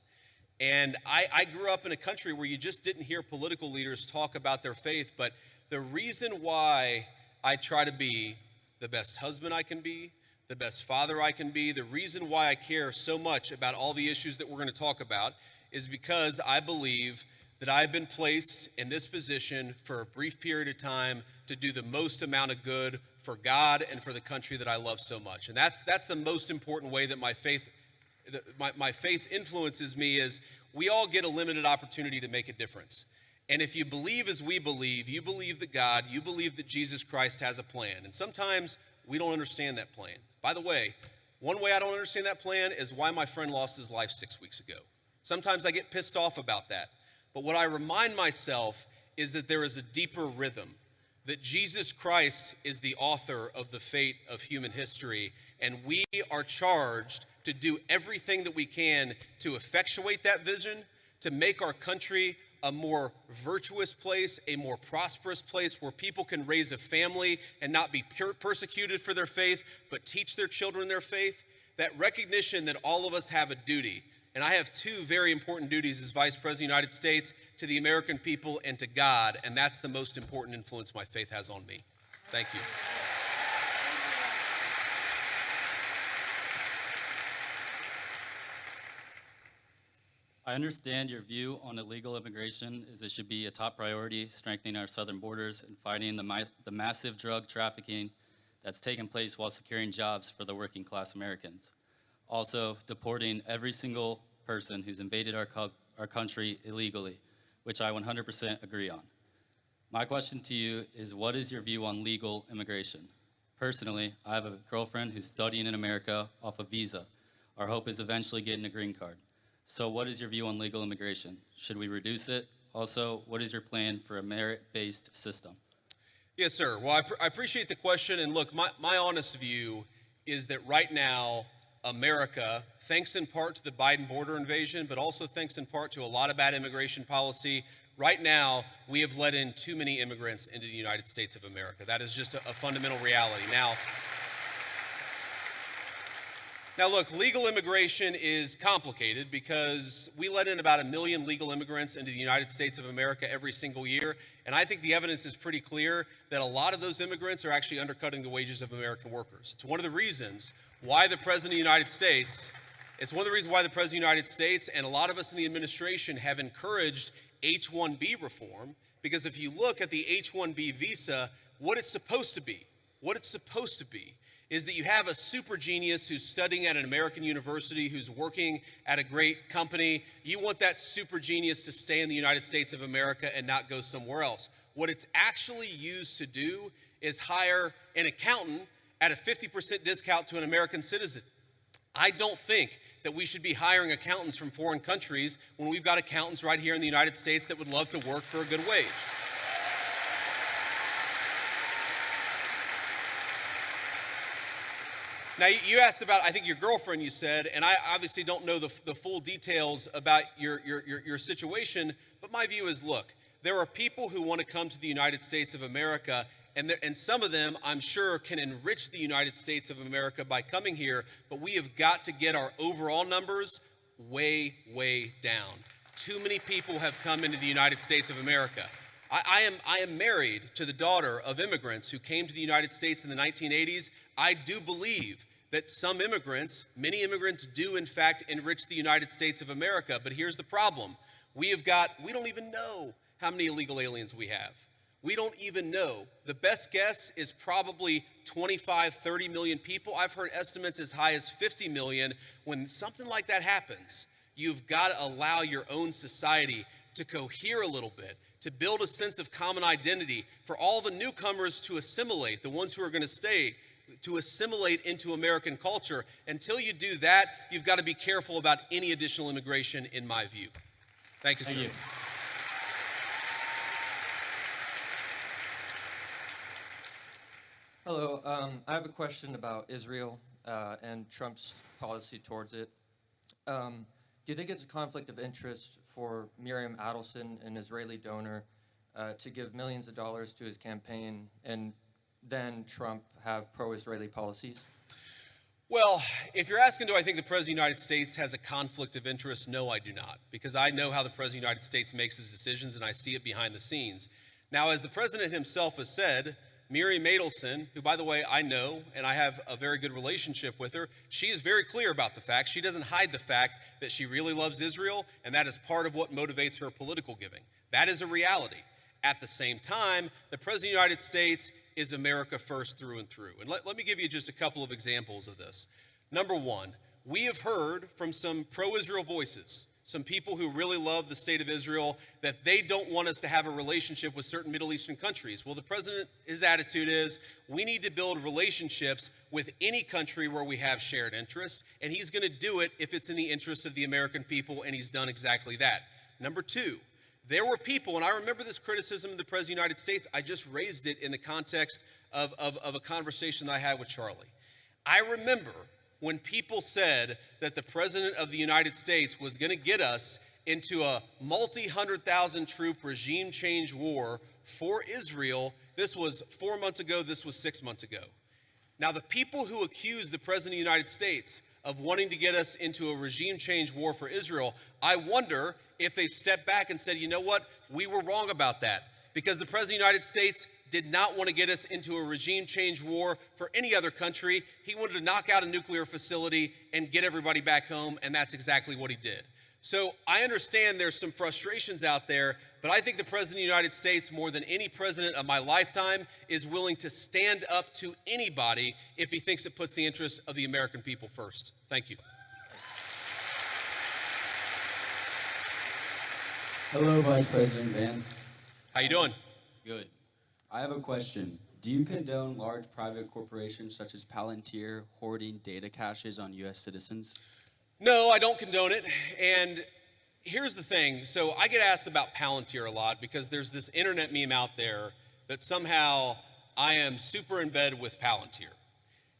[SPEAKER 3] And I grew up in a country where you just didn't hear political leaders talk about their faith. But the reason why I try to be the best husband I can be, the best father I can be, the reason why I care so much about all the issues that we're going to talk about is because I believe that I've been placed in this position for a brief period of time to do the most amount of good for God and for the country that I love so much. And that's the most important way that my faith influences me. Is we all get a limited opportunity to make a difference. And if you believe as we believe, you believe that God, you believe that Jesus Christ has a plan. And sometimes we don't understand that plan. By the way, one way I don't understand that plan is why my friend lost his life 6 weeks ago. Sometimes I get pissed off about that. But what I remind myself is that there is a deeper rhythm, that Jesus Christ is the author of the fate of human history, and we are charged to do everything that we can to effectuate that vision, to make our country a more virtuous place, a more prosperous place where people can raise a family and not be persecuted for their faith, but teach their children their faith. That recognition that all of us have a duty. And I have two very important duties as Vice President of the United States, to the American people and to God, and that's the most important influence my faith has on me. Thank you.
[SPEAKER 6] I understand your view on illegal immigration is it should be a top priority, strengthening our southern borders and fighting the massive drug trafficking that's taken place while securing jobs for the working class Americans. Also, deporting every single person who's invaded our country illegally, which I 100% agree on. My question to you is, what is your view on legal immigration? Personally, I have a girlfriend who's studying in America off a visa. Our hope is eventually getting a green card. So what is your view on legal immigration? Should we reduce it? Also, what is your plan for a merit-based system?
[SPEAKER 3] Yes, sir. Well, I appreciate the question. And look, my honest view is that right now, America, thanks in part to the Biden border invasion, but also thanks in part to a lot of bad immigration policy, right now, we have let in too many immigrants into the United States of America. That is just a fundamental reality. Now, look, legal immigration is complicated because we let in about 1 million legal immigrants into the United States of America every single year. And I think the evidence is pretty clear that a lot of those immigrants are actually undercutting the wages of American workers. It's one of the reasons why the President of the United States, and a lot of us in the administration have encouraged H-1B reform, because if you look at the H-1B visa, what it's supposed to be is that you have a super genius who's studying at an American university, who's working at a great company. You want that super genius to stay in the United States of America and not go somewhere else. What it's actually used to do is hire an accountant at a 50% discount to an American citizen. I don't think that we should be hiring accountants from foreign countries when we've got accountants right here in the United States that would love to work for a good wage. Now, you asked about, I think, your girlfriend, you said, and I obviously don't know the full details about your situation, but my view is, look, there are people who want to come to the United States of America, and some of them, I'm sure, can enrich the United States of America by coming here, but we have got to get our overall numbers way, way down. Too many people have come into the United States of America. I am married to the daughter of immigrants who came to the United States in the 1980s. I do believe that many immigrants do in fact enrich the United States of America. But here's the problem. We don't even know how many illegal aliens we have. We don't even know. The best guess is probably 25, 30 million people. I've heard estimates as high as 50 million. When something like that happens, you've got to allow your own society to cohere a little bit, to build a sense of common identity, for all the newcomers to assimilate, the ones who are going to stay, to assimilate into American culture. Until you do that, you've got to be careful about any additional immigration, in my view. Thank you, sir.
[SPEAKER 6] Thank you.
[SPEAKER 7] Hello, I have a question about Israel and Trump's policy towards it. Do you think it's a conflict of interest for Miriam Adelson, an Israeli donor, to give millions of dollars to his campaign and then Trump have pro-Israeli policies?
[SPEAKER 3] Well, if you're asking, do I think the President of the United States has a conflict of interest? No, I do not, because I know how the President of the United States makes his decisions and I see it behind the scenes. Now, as the President himself has said, Miriam Adelson, who, by the way, I know and I have a very good relationship with her, she is very clear about the fact. She doesn't hide the fact that she really loves Israel, and that is part of what motivates her political giving. That is a reality. At the same time, the President of the United States is America first through and through. And let me give you just a couple of examples of this. Number one, we have heard from some pro-Israel voices, some people who really love the state of Israel, that they don't want us to have a relationship with certain Middle Eastern countries. Well, the president, his attitude is, we need to build relationships with any country where we have shared interests, and he's going to do it if it's in the interest of the American people, and he's done exactly that. Number two, there were people, and I remember this criticism of the President of the United States, I just raised it in the context of a conversation that I had with Charlie. I remember when people said that the President of the United States was going to get us into a multi-100,000 troop regime change war for Israel. This was 4 months ago, this was 6 months ago. Now, the people who accused the President of the United States of wanting to get us into a regime change war for Israel, I wonder if they stepped back and said, you know what, we were wrong about that, because the President of the United States did not want to get us into a regime change war for any other country. He wanted to knock out a nuclear facility and get everybody back home, and that's exactly what he did. So I understand there's some frustrations out there, but I think the President of the United States, more than any president of my lifetime, is willing to stand up to anybody if he thinks it puts the interests of the American people first. Thank you.
[SPEAKER 8] Hello, Vice President Vance.
[SPEAKER 3] How you doing?
[SPEAKER 8] Good. I have a question. Do you condone large private corporations such as Palantir hoarding data caches on U.S. citizens?
[SPEAKER 3] No, I don't condone it. And here's the thing. So I get asked about Palantir a lot because there's this internet meme out there that somehow I am super in bed with Palantir.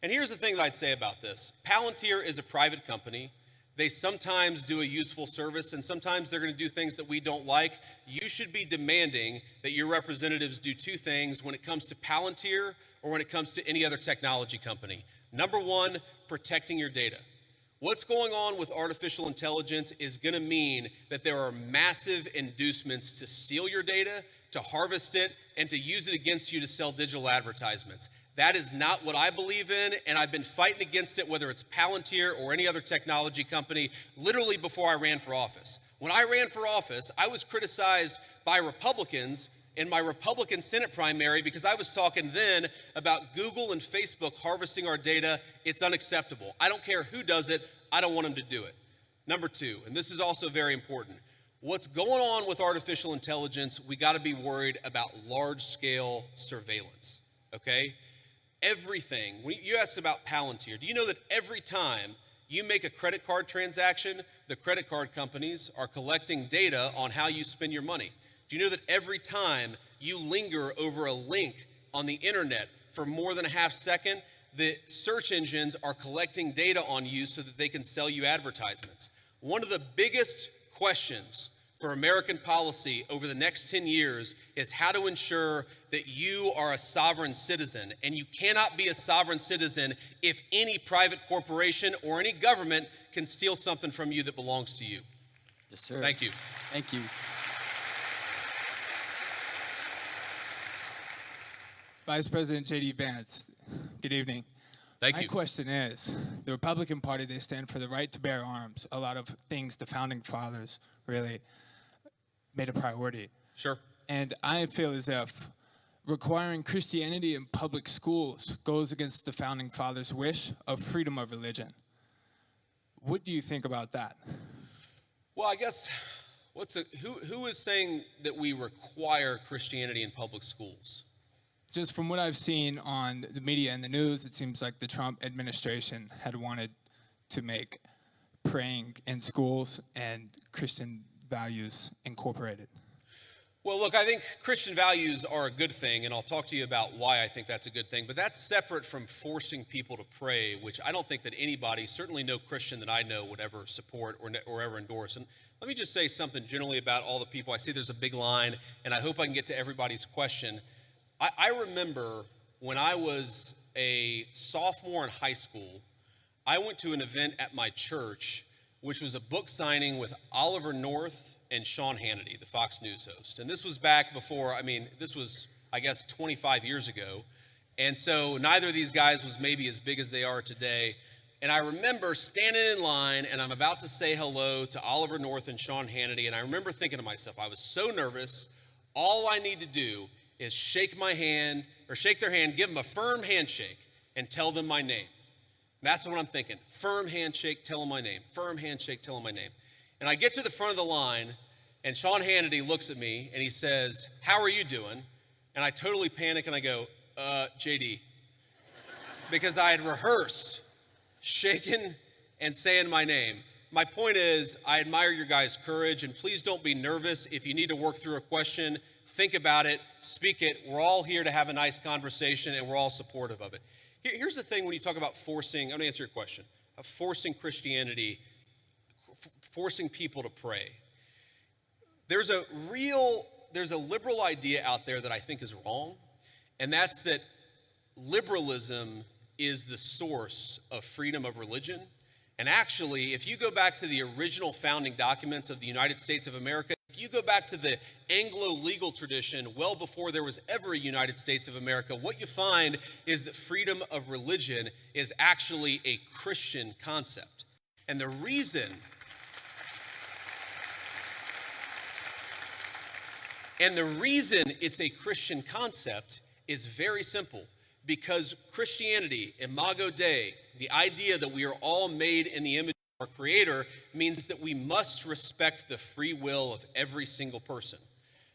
[SPEAKER 3] And here's the thing that I'd say about this. Palantir is a private company. They sometimes do a useful service, and sometimes they're going to do things that we don't like. You should be demanding that your representatives do two things when it comes to Palantir or when it comes to any other technology company. Number one, protecting your data. What's going on with artificial intelligence is going to mean that there are massive inducements to steal your data, to harvest it, and to use it against you to sell digital advertisements. That is not what I believe in, and I've been fighting against it, whether it's Palantir or any other technology company, literally before I ran for office. When I ran for office, I was criticized by Republicans in my Republican Senate primary because I was talking then about Google and Facebook harvesting our data. It's unacceptable. I don't care who does it. I don't want them to do it. Number two, and this is also very important, what's going on with artificial intelligence, we got to be worried about large-scale surveillance, okay? Everything, you asked about Palantir. Do you know that every time you make a credit card transaction, the credit card companies are collecting data on how you spend your money? Do you know that every time you linger over a link on the internet for more than a half second, the search engines are collecting data on you so that they can sell you advertisements? One of the biggest questions for American policy over the next 10 years is how to ensure that you are a sovereign citizen. And you cannot be a sovereign citizen if any private corporation or any government can steal something from you that belongs to you.
[SPEAKER 8] Yes, sir.
[SPEAKER 3] Thank you.
[SPEAKER 8] Thank you.
[SPEAKER 9] Vice President J.D. Vance, good evening.
[SPEAKER 3] Thank
[SPEAKER 9] My
[SPEAKER 3] you.
[SPEAKER 9] question is, the Republican Party, they stand for the right to bear arms. A lot of things the founding fathers really made a priority.
[SPEAKER 3] Sure.
[SPEAKER 9] And I feel as if requiring Christianity in public schools goes against the founding fathers' wish of freedom of religion. What do you think about that?
[SPEAKER 3] Well, I guess, who is saying that we require Christianity in public schools?
[SPEAKER 9] Just from what I've seen on the media and the news, it seems like the Trump administration had wanted to make praying in schools and Christian values incorporated.
[SPEAKER 3] Well, look, I think Christian values are a good thing, and I'll talk to you about why I think that's a good thing, but that's separate from forcing people to pray, which I don't think that anybody, certainly no Christian that I know, would ever support or ever endorse. And let me just say something generally about all the people. I see there's a big line, and I hope I can get to everybody's question. I remember when I was a sophomore in high school, I went to an event at my church, which was a book signing with Oliver North and Sean Hannity, the Fox News host. And this was back before, this was, I guess, 25 years ago. And so neither of these guys was maybe as big as they are today. And I remember standing in line, and I'm about to say hello to Oliver North and Sean Hannity. And I remember thinking to myself, I was so nervous. All I need to do is shake their hand, give them a firm handshake, and tell them my name. That's what I'm thinking. Firm handshake, tell them my name. Firm handshake, tell them my name. And I get to the front of the line, and Sean Hannity looks at me, and he says, "How are you doing?" And I totally panic, and I go, JD. Because I had rehearsed shaking and saying my name. My point is, I admire your guys' courage, and please don't be nervous. If you need to work through a question, think about it, speak it. We're all here to have a nice conversation, and we're all supportive of it. Here's the thing when you talk about forcing, I'm gonna answer your question, forcing Christianity, forcing people to pray. There's a liberal idea out there that I think is wrong, and that's that liberalism is the source of freedom of religion. And actually, if you go back to the original founding documents of the United States of America, if you go back to the Anglo legal tradition, well before there was ever a United States of America, what you find is that freedom of religion is actually a Christian concept. And the reason it's a Christian concept is very simple. Because Christianity, Imago Dei, the idea that we are all made in the image of our Creator, means that we must respect the free will of every single person.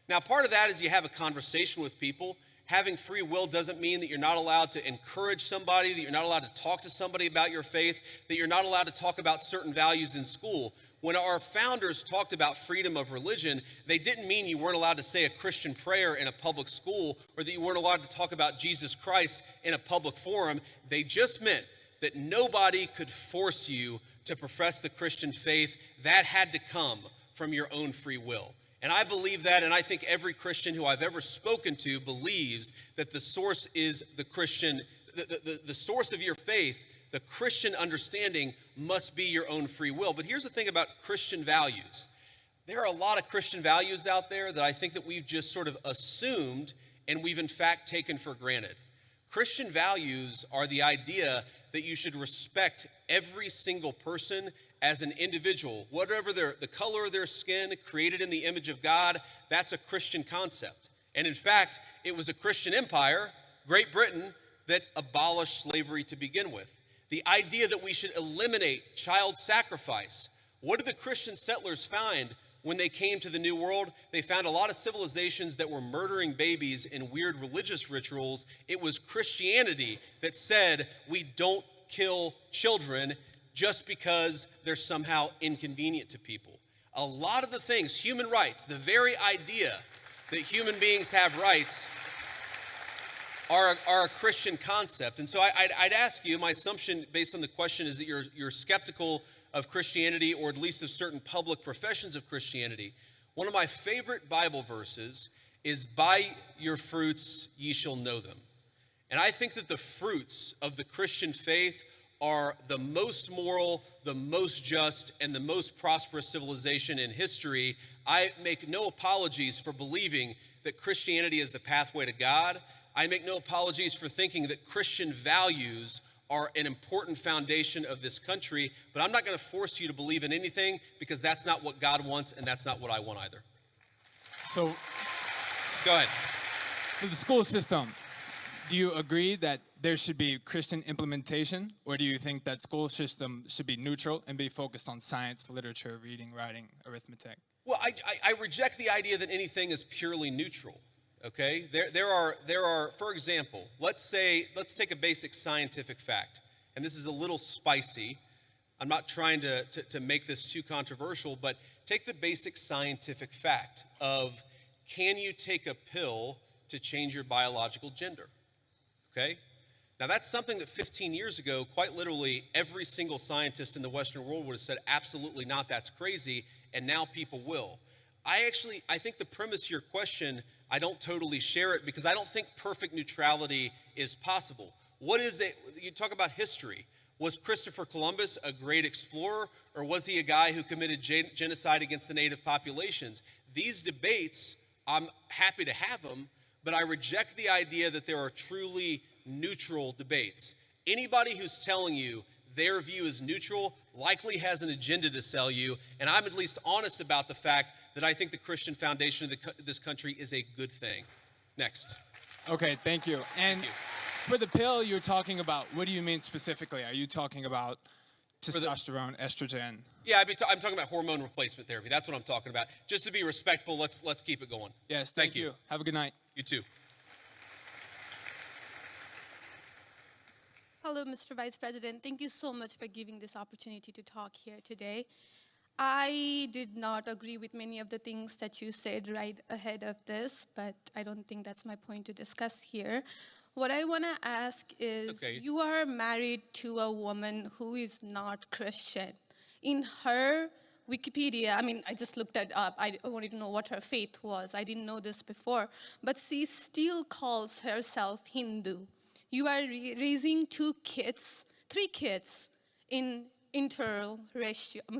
[SPEAKER 3] Now, part of that is you have a conversation with people. Having free will doesn't mean that you're not allowed to encourage somebody, that you're not allowed to talk to somebody about your faith, that you're not allowed to talk about certain values in school. When our founders talked about freedom of religion, they didn't mean you weren't allowed to say a Christian prayer in a public school or that you weren't allowed to talk about Jesus Christ in a public forum. They just meant that nobody could force you to profess the Christian faith. That had to come from your own free will. And I believe that, and I think every Christian who I've ever spoken to believes that the source is the Christian, the source of your faith. The Christian understanding must be your own free will. But here's the thing about Christian values. There are a lot of Christian values out there that I think that we've just sort of assumed and we've in fact taken for granted. Christian values are the idea that you should respect every single person as an individual, whatever the color of their skin, created in the image of God. That's a Christian concept. And in fact, it was a Christian empire, Great Britain, that abolished slavery to begin with. The idea that we should eliminate child sacrifice. What did the Christian settlers find when they came to the New World? They found a lot of civilizations that were murdering babies in weird religious rituals. It was Christianity that said we don't kill children just because they're somehow inconvenient to people. A lot of the things, human rights, the very idea that human beings have rights, are a Christian concept. And so I'd ask you, my assumption based on the question is that you're skeptical of Christianity, or at least of certain public professions of Christianity. One of my favorite Bible verses is, "By your fruits ye shall know them." And I think that the fruits of the Christian faith are the most moral, the most just, and the most prosperous civilization in history. I make no apologies for believing that Christianity is the pathway to God. I make no apologies for thinking that Christian values are an important foundation of this country, but I'm not going to force you to believe in anything, because that's not what God wants, and that's not what I want either.
[SPEAKER 9] So,
[SPEAKER 3] Go ahead.
[SPEAKER 9] for the school system, do you agree that there should be Christian implementation, or do you think that school system should be neutral and be focused on science, literature, reading, writing, arithmetic?
[SPEAKER 3] Well, I reject the idea that anything is purely neutral. Okay, there are, for example, let's take a basic scientific fact, and this is a little spicy. I'm not trying to make this too controversial, but take the basic scientific fact of, can you take a pill to change your biological gender? Okay, now that's something that 15 years ago, quite literally, every single scientist in the Western world would have said, absolutely not, that's crazy, and now people will. I think the premise of your question, I don't totally share it, because I don't think perfect neutrality is possible. What is it? You talk about history. Was Christopher Columbus a great explorer, or was he a guy who committed genocide against the native populations? These debates, I'm happy to have them, but I reject the idea that there are truly neutral debates. Anybody who's telling you their view is neutral likely has an agenda to sell you, and I'm at least honest about the fact that I think the Christian foundation of this country is a good thing. Next.
[SPEAKER 9] Okay, thank you. And
[SPEAKER 3] Thank you.
[SPEAKER 9] for the pill you're talking about, what do you mean specifically? Are you talking about testosterone, estrogen?
[SPEAKER 3] Yeah, I'm talking about hormone replacement therapy. That's what I'm talking about. Just to be respectful, let's keep it going.
[SPEAKER 9] Yes, thank you. Have a good night.
[SPEAKER 3] You too.
[SPEAKER 10] Hello, Mr. Vice President. Thank you so much for giving this opportunity to talk here today. I did not agree with many of the things that you said right ahead of this, but I don't think that's my point to discuss here. What I want to ask is,
[SPEAKER 3] okay.
[SPEAKER 10] You are married to a woman who is not Christian. In her Wikipedia, I mean, I just looked that up. I wanted to know what her faith was. I didn't know this before. But she still calls herself Hindu. You are raising three kids in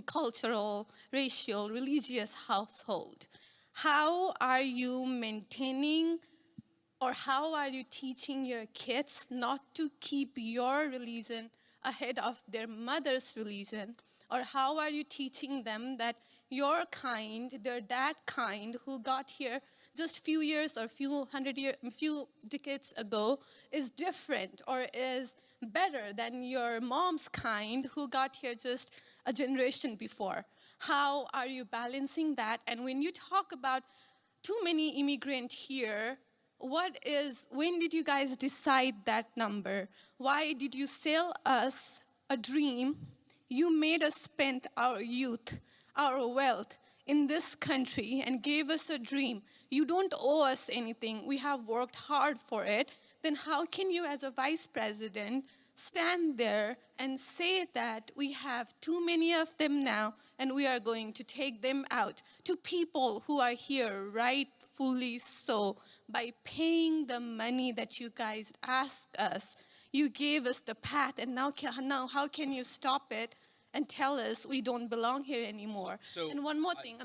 [SPEAKER 10] cultural, racial, religious household. How are you maintaining, or how are you teaching your kids not to keep your religion ahead of their mother's religion? Or how are you teaching them that your kind, they're that kind who got here just few years or few decades ago is different or is better than your mom's kind who got here just a generation before? How are you balancing that? And when you talk about too many immigrants here, when did you guys decide that number? Why did you sell us a dream? You made us spend our youth, our wealth in this country and gave us a dream. You don't owe us anything. We have worked hard for it. Then how can you, as a vice president, stand there and say that we have too many of them now and we are going to take them out to people who are here rightfully so by paying the money that you guys asked us? You gave us the path, and now how can you stop it and tell us we don't belong here anymore? And one more thing.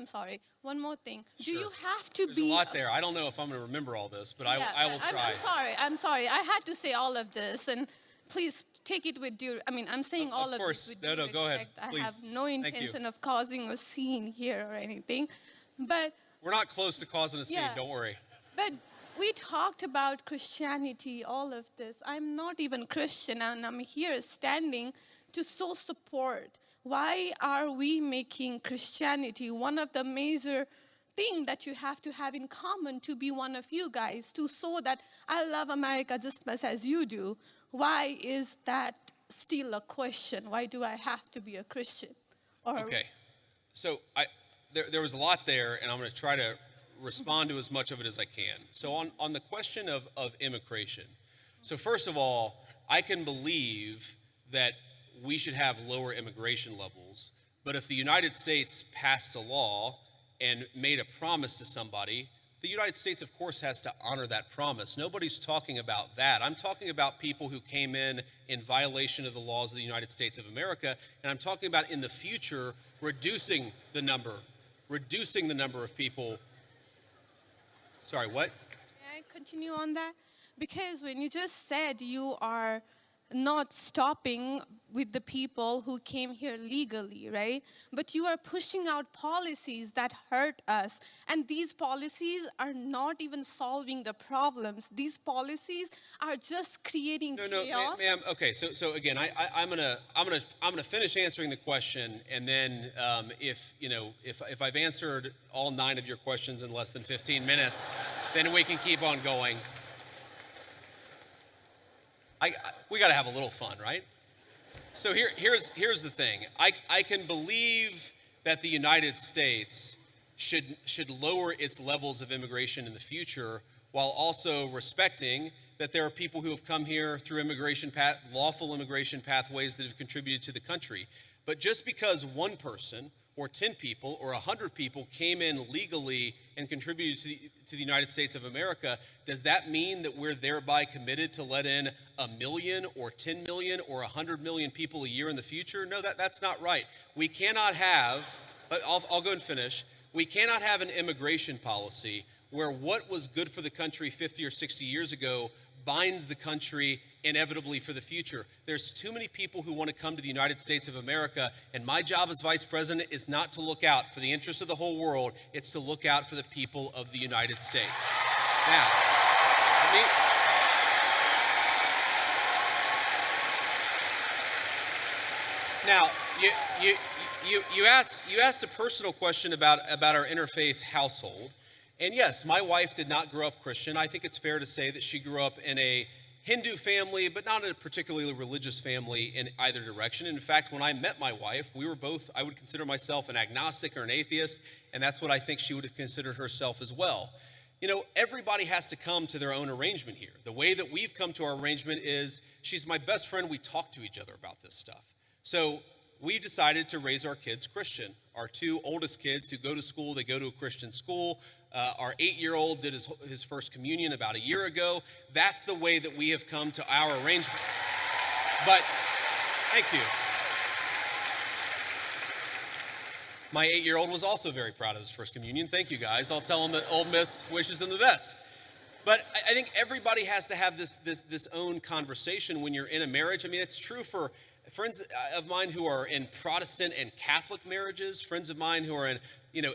[SPEAKER 10] Do you have to
[SPEAKER 3] There's a lot there. I don't know if I'm going to remember all this, but I will try.
[SPEAKER 10] I'm sorry. I had to say all of this, and please take it with due. I mean, I'm saying all of this with due respect.
[SPEAKER 3] Go ahead. Please.
[SPEAKER 10] I have no intention of causing a scene here or anything, but
[SPEAKER 3] We're not close to causing a scene.
[SPEAKER 10] Yeah.
[SPEAKER 3] Don't worry.
[SPEAKER 10] But we talked about Christianity, all of this. I'm not even Christian, and I'm here standing to so support. Why are we making Christianity one of the major things that you have to have in common to be one of you guys, to show that I love America just as much as you do? Why is that still a question? Why do I have to be a Christian?
[SPEAKER 3] Okay. So there was a lot there, and I'm going to try to respond to as much of it as I can. So on the question of immigration, so first of all, I can believe that we should have lower immigration levels, but if the United States passed a law and made a promise to somebody, the United States, of course, has to honor that promise. Nobody's talking about that. I'm talking about people who came in violation of the laws of the United States of America, and I'm talking about in the future reducing the number of people. Sorry, what?
[SPEAKER 10] May I continue on that? Because when you just said you are not stopping with the people who came here legally, right? But you are pushing out policies that hurt us. And these policies are not even solving the problems. These policies are just creating chaos.
[SPEAKER 3] Ma'am. Okay, so again, I'm gonna finish answering the question, and then if I've answered all 9 of your questions in less than 15 minutes, then we can keep on going. We got to have a little fun, right? So here's the thing. I can believe that the United States should lower its levels of immigration in the future, while also respecting that there are people who have come here through lawful immigration pathways that have contributed to the country. But just because one person or 10 people or 100 people came in legally and contributed to the United States of America, does that mean that we're thereby committed to let in 1 million or 10 million or 100 million people a year in the future? No, that's not right. We cannot have, I'll go and finish. We cannot have an immigration policy where what was good for the country 50 or 60 years ago binds the country inevitably for the future. There's too many people who want to come to the United States of America, and my job as vice president is not to look out for the interests of the whole world, it's to look out for the people of the United States. Now, you asked a personal question about our interfaith household. And yes, my wife did not grow up Christian. I think it's fair to say that she grew up in a Hindu family, but not a particularly religious family in either direction. In fact, when I met my wife, we were both, I would consider myself an agnostic or an atheist, and that's what I think she would have considered herself as well. You know, everybody has to come to their own arrangement here. The way that we've come to our arrangement is she's my best friend. We talk to each other about this stuff. So we decided to raise our kids Christian. Our two oldest kids who go to school, they go to a Christian school. Our 8-year-old did his first communion about a year ago. That's the way that we have come to our arrangement. But, thank you. My 8-year-old was also very proud of his first communion. Thank you, guys. I'll tell him that Old Miss wishes him the best. But I think everybody has to have this own conversation when you're in a marriage. I mean, it's true for friends of mine who are in Protestant and Catholic marriages, friends of mine who are in,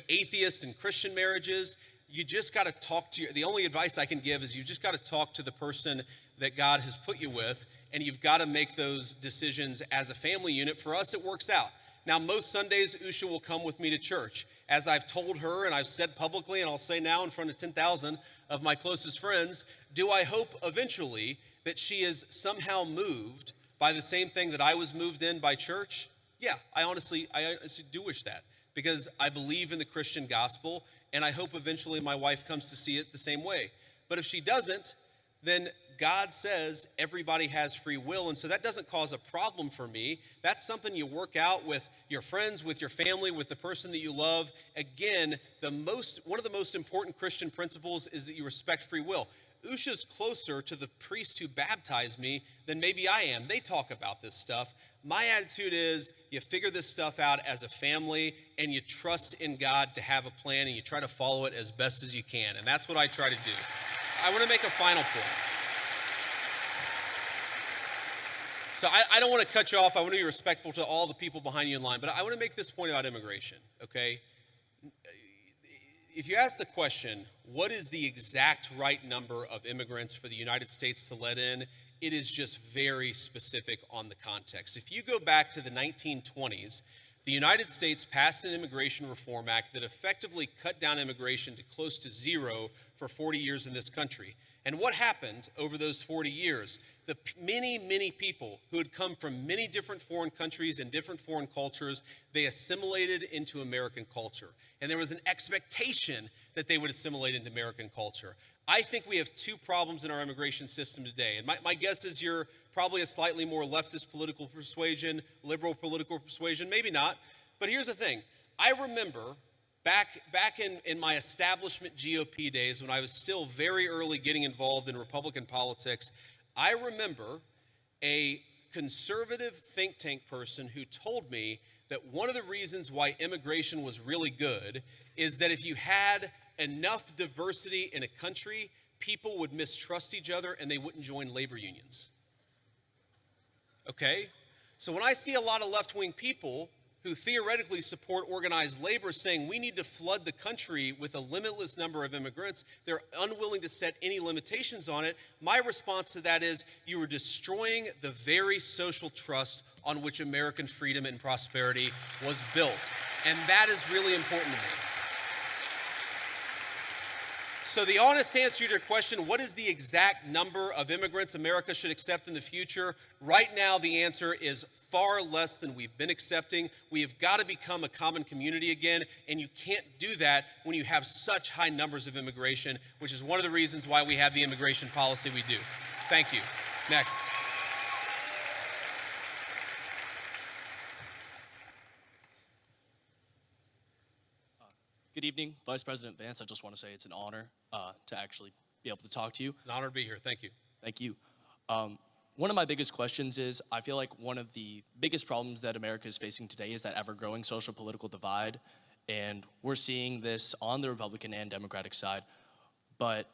[SPEAKER 3] atheist and Christian marriages. You just got to talk to the only advice I can give is you just got to talk to the person that God has put you with, and you've got to make those decisions as a family unit. For us, it works out. Now, most Sundays, Usha will come with me to church. As I've told her, and I've said publicly, and I'll say now in front of 10,000 of my closest friends, do I hope eventually that she is somehow moved by the same thing that I was moved in by church? Yeah, I honestly do wish that, because I believe in the Christian gospel, and I hope eventually my wife comes to see it the same way. But if she doesn't, then God says everybody has free will, and so that doesn't cause a problem for me. That's something you work out with your friends, with your family, with the person that you love. Again, one of the most important Christian principles is that you respect free will. Usha's closer to the priest who baptized me than maybe I am. They talk about this stuff. My attitude is you figure this stuff out as a family, and you trust in God to have a plan, and you try to follow it as best as you can. And that's what I try to do. I want to make a final point. So I don't want to cut you off. I want to be respectful to all the people behind you in line. But I want to make this point about immigration, okay? If you ask the question, what is the exact right number of immigrants for the United States to let in, it is just very specific on the context. If you go back to the 1920s, the United States passed an Immigration Reform Act that effectively cut down immigration to close to zero for 40 years in this country. And what happened over those 40 years? The many, many people who had come from many different foreign countries and different foreign cultures, they assimilated into American culture. And there was an expectation that they would assimilate into American culture. I think we have two problems in our immigration system today. And my guess is you're probably a slightly more leftist political persuasion, liberal political persuasion, maybe not. But here's the thing. I remember back in my establishment GOP days, when I was still very early getting involved in Republican politics, I remember a conservative think tank person who told me that one of the reasons why immigration was really good is that if you had enough diversity in a country, people would mistrust each other and they wouldn't join labor unions. Okay? So when I see a lot of left-wing people who theoretically support organized labor saying we need to flood the country with a limitless number of immigrants, they're unwilling to set any limitations on it. My response to that is you are destroying the very social trust on which American freedom and prosperity was built. And that is really important to me. So the honest answer to your question, what is the exact number of immigrants America should accept in the future? Right now, the answer is far less than we've been accepting. We have got to become a common community again, and you can't do that when you have such high numbers of immigration, which is one of the reasons why we have the immigration policy we do. Thank you. Next.
[SPEAKER 11] Good evening, Vice President Vance. I just want to say it's an honor to actually be able to talk to you.
[SPEAKER 3] It's an honor to be here. Thank you.
[SPEAKER 11] Thank you. One of my biggest questions is, I feel like one of the biggest problems that America is facing today is that ever-growing social political divide, and we're seeing this on the Republican and Democratic side, but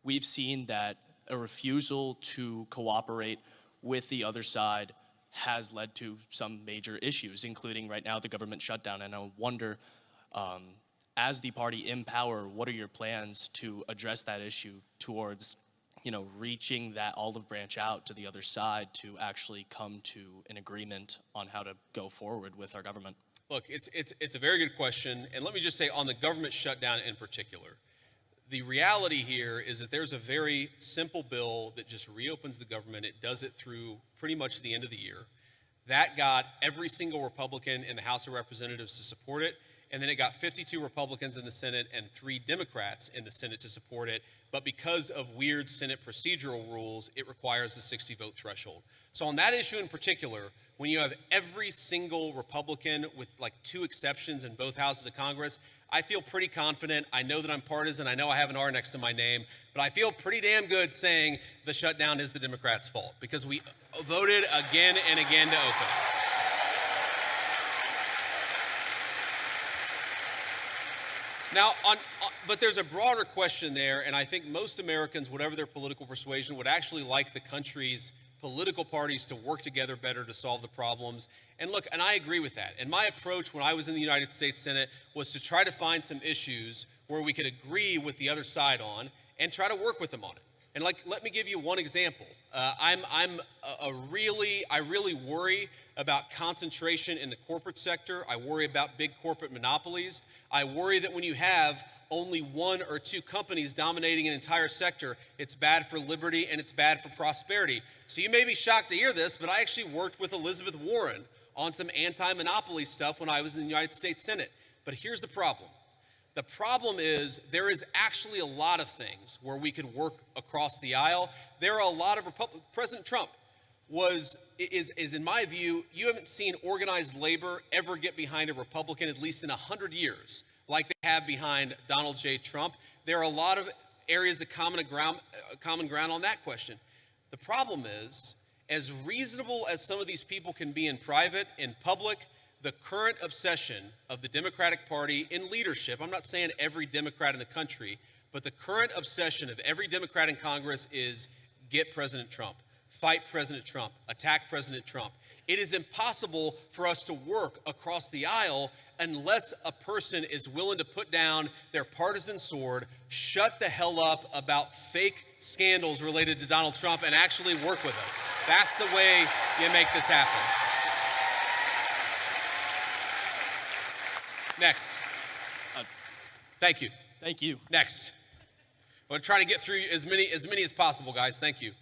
[SPEAKER 11] we've seen that a refusal to cooperate with the other side has led to some major issues, including right now the government shutdown. And I wonder, as the party in power, what are your plans to address that issue towards, reaching that olive branch out to the other side to actually come to an agreement on how to go forward with our government?
[SPEAKER 3] Look, it's a very good question. And let me just say, on the government shutdown in particular, the reality here is that there's a very simple bill that just reopens the government. It does it through pretty much the end of the year. That got every single Republican in the House of Representatives to support it. And then it got 52 Republicans in the Senate and 3 Democrats in the Senate to support it. But because of weird Senate procedural rules, it requires a 60-vote threshold. So on that issue in particular, when you have every single Republican with like 2 exceptions in both houses of Congress, I feel pretty confident. I know that I'm partisan. I know I have an R next to my name. But I feel pretty damn good saying the shutdown is the Democrats' fault because we voted again and again to open it. Now, but there's a broader question there, and I think most Americans, whatever their political persuasion, would actually like the country's political parties to work together better to solve the problems. And look, and I agree with that. And my approach when I was in the United States Senate was to try to find some issues where we could agree with the other side on and try to work with them on it. And let me give you one example. I really worry about concentration in the corporate sector. I worry about big corporate monopolies. I worry that when you have only 1 or 2 companies dominating an entire sector, it's bad for liberty and it's bad for prosperity. So you may be shocked to hear this, but I actually worked with Elizabeth Warren on some anti-monopoly stuff when I was in the United States Senate. But here's the problem. The problem is there is actually a lot of things where we could work across the aisle. There are a lot of President Trump is in my view, you haven't seen organized labor ever get behind a Republican at least in 100 years like they have behind Donald J. Trump. There are a lot of areas of common ground on that question. The problem is, as reasonable as some of these people can be in private, in public, the current obsession of the Democratic Party in leadership, I'm not saying every Democrat in the country, but the current obsession of every Democrat in Congress is get President Trump, fight President Trump, attack President Trump. It is impossible for us to work across the aisle unless a person is willing to put down their partisan sword, shut the hell up about fake scandals related to Donald Trump, and actually work with us. That's the way you make this happen. Next. Thank you.
[SPEAKER 11] Thank you.
[SPEAKER 3] Next. I'm going to try to get through as many as possible, guys. Thank you.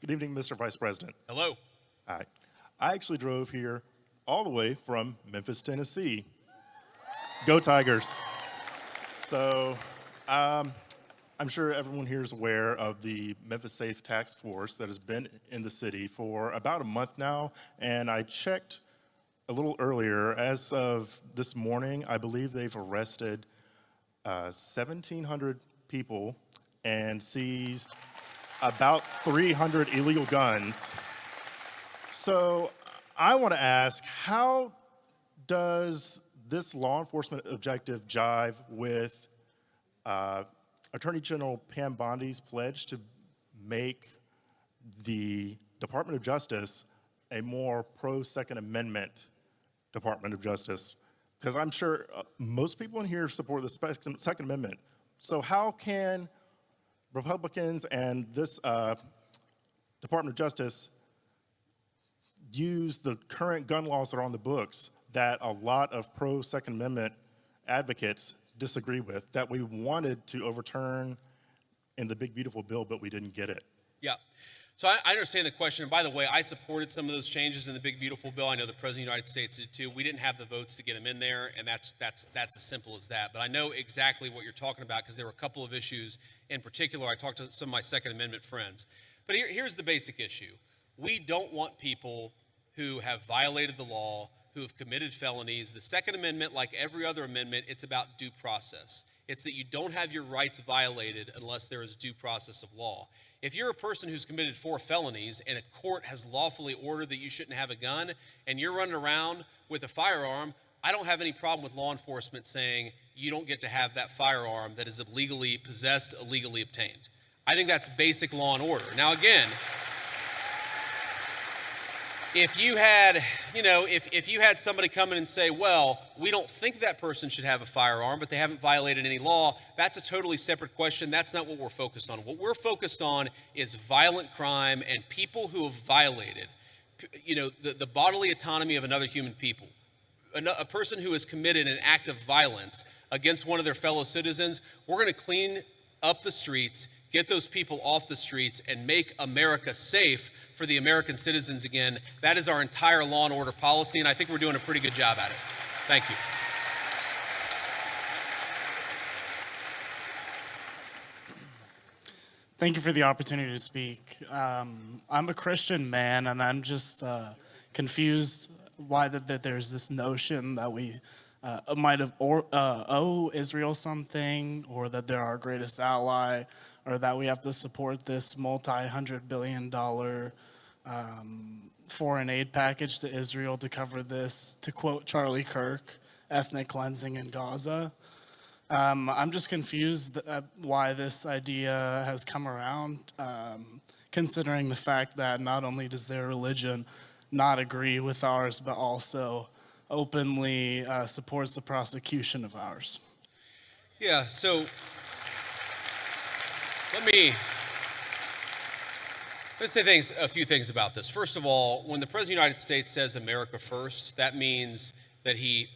[SPEAKER 12] Good evening, Mr. Vice President.
[SPEAKER 3] Hello.
[SPEAKER 12] Hi. I actually drove here all the way from Memphis, Tennessee. Go Tigers. So I'm sure everyone here is aware of the Memphis Safe Task Force that has been in the city for about a month now, and I checked a little earlier. As of this morning, I believe they've arrested 1,700 people and seized about 300 illegal guns. So I want to ask, how does this law enforcement objective jive with Attorney General Pam Bondi's pledge to make the Department of Justice a more pro-Second Amendment Department of Justice? Because I'm sure most people in here support the Second Amendment. So how can Republicans and this Department of Justice use the current gun laws that are on the books that a lot of pro-Second Amendment advocates disagree with, that we wanted to overturn in the big beautiful bill, but we didn't get it?
[SPEAKER 3] Yeah. So I understand the question. And by the way, I supported some of those changes in the big beautiful bill. I know the President of the United States did too. We didn't have the votes to get them in there, and that's as simple as that. But I know exactly what you're talking about because there were a couple of issues in particular. I talked to some of my Second Amendment friends. But here's the basic issue. We don't want people who have violated the law who have committed felonies. The Second Amendment, like every other amendment, it's about due process. It's that you don't have your rights violated unless there is due process of law. If you're a person who's committed 4 felonies and a court has lawfully ordered that you shouldn't have a gun and you're running around with a firearm, I don't have any problem with law enforcement saying you don't get to have that firearm that is illegally possessed, illegally obtained. I think that's basic law and order. Now, again, if you had, if you had somebody come in and say, well, we don't think that person should have a firearm, but they haven't violated any law, that's a totally separate question. That's not what we're focused on. What we're focused on is violent crime and people who have violated, the bodily autonomy of another human people. A person who has committed an act of violence against one of their fellow citizens, we're going to clean up the streets, get those people off the streets, and make America safe for the American citizens again. That is our entire law and order policy, and I think we're doing a pretty good job at it. Thank you.
[SPEAKER 13] Thank you for the opportunity to speak. I'm a Christian man, and I'm just confused why that there's this notion that we might have owe Israel something, or that they're our greatest ally, or that we have to support this multi-hundred-billion-dollar foreign aid package to Israel to cover this, to quote Charlie Kirk, ethnic cleansing in Gaza. I'm just confused why this idea has come around, considering the fact that not only does their religion not agree with ours, but also openly supports the prosecution of ours.
[SPEAKER 3] Yeah, so let me say a few things about this. First of all, when the President of the United States says America first, that means that he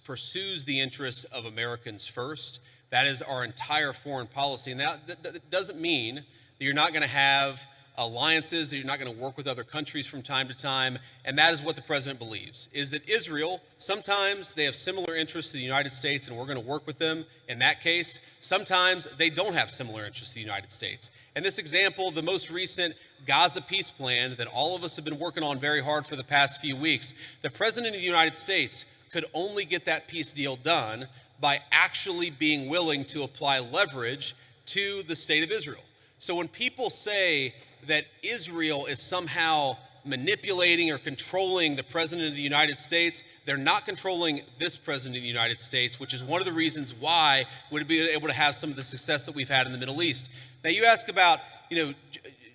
[SPEAKER 3] pursues the interests of Americans first. That is our entire foreign policy. And that doesn't mean that you're not going to have alliances, that you're not going to work with other countries from time to time. And that is what the president believes, is that Israel, sometimes they have similar interests to the United States and we're going to work with them in that case. Sometimes they don't have similar interests to the United States. And this example, the most recent Gaza peace plan that all of us have been working on very hard for the past few weeks, the president of the United States could only get that peace deal done by actually being willing to apply leverage to the state of Israel. So when people say that Israel is somehow manipulating or controlling the president of the United States, they're not controlling this president of the United States, which is one of the reasons why we'd be able to have some of the success that we've had in the Middle East. Now, you ask about,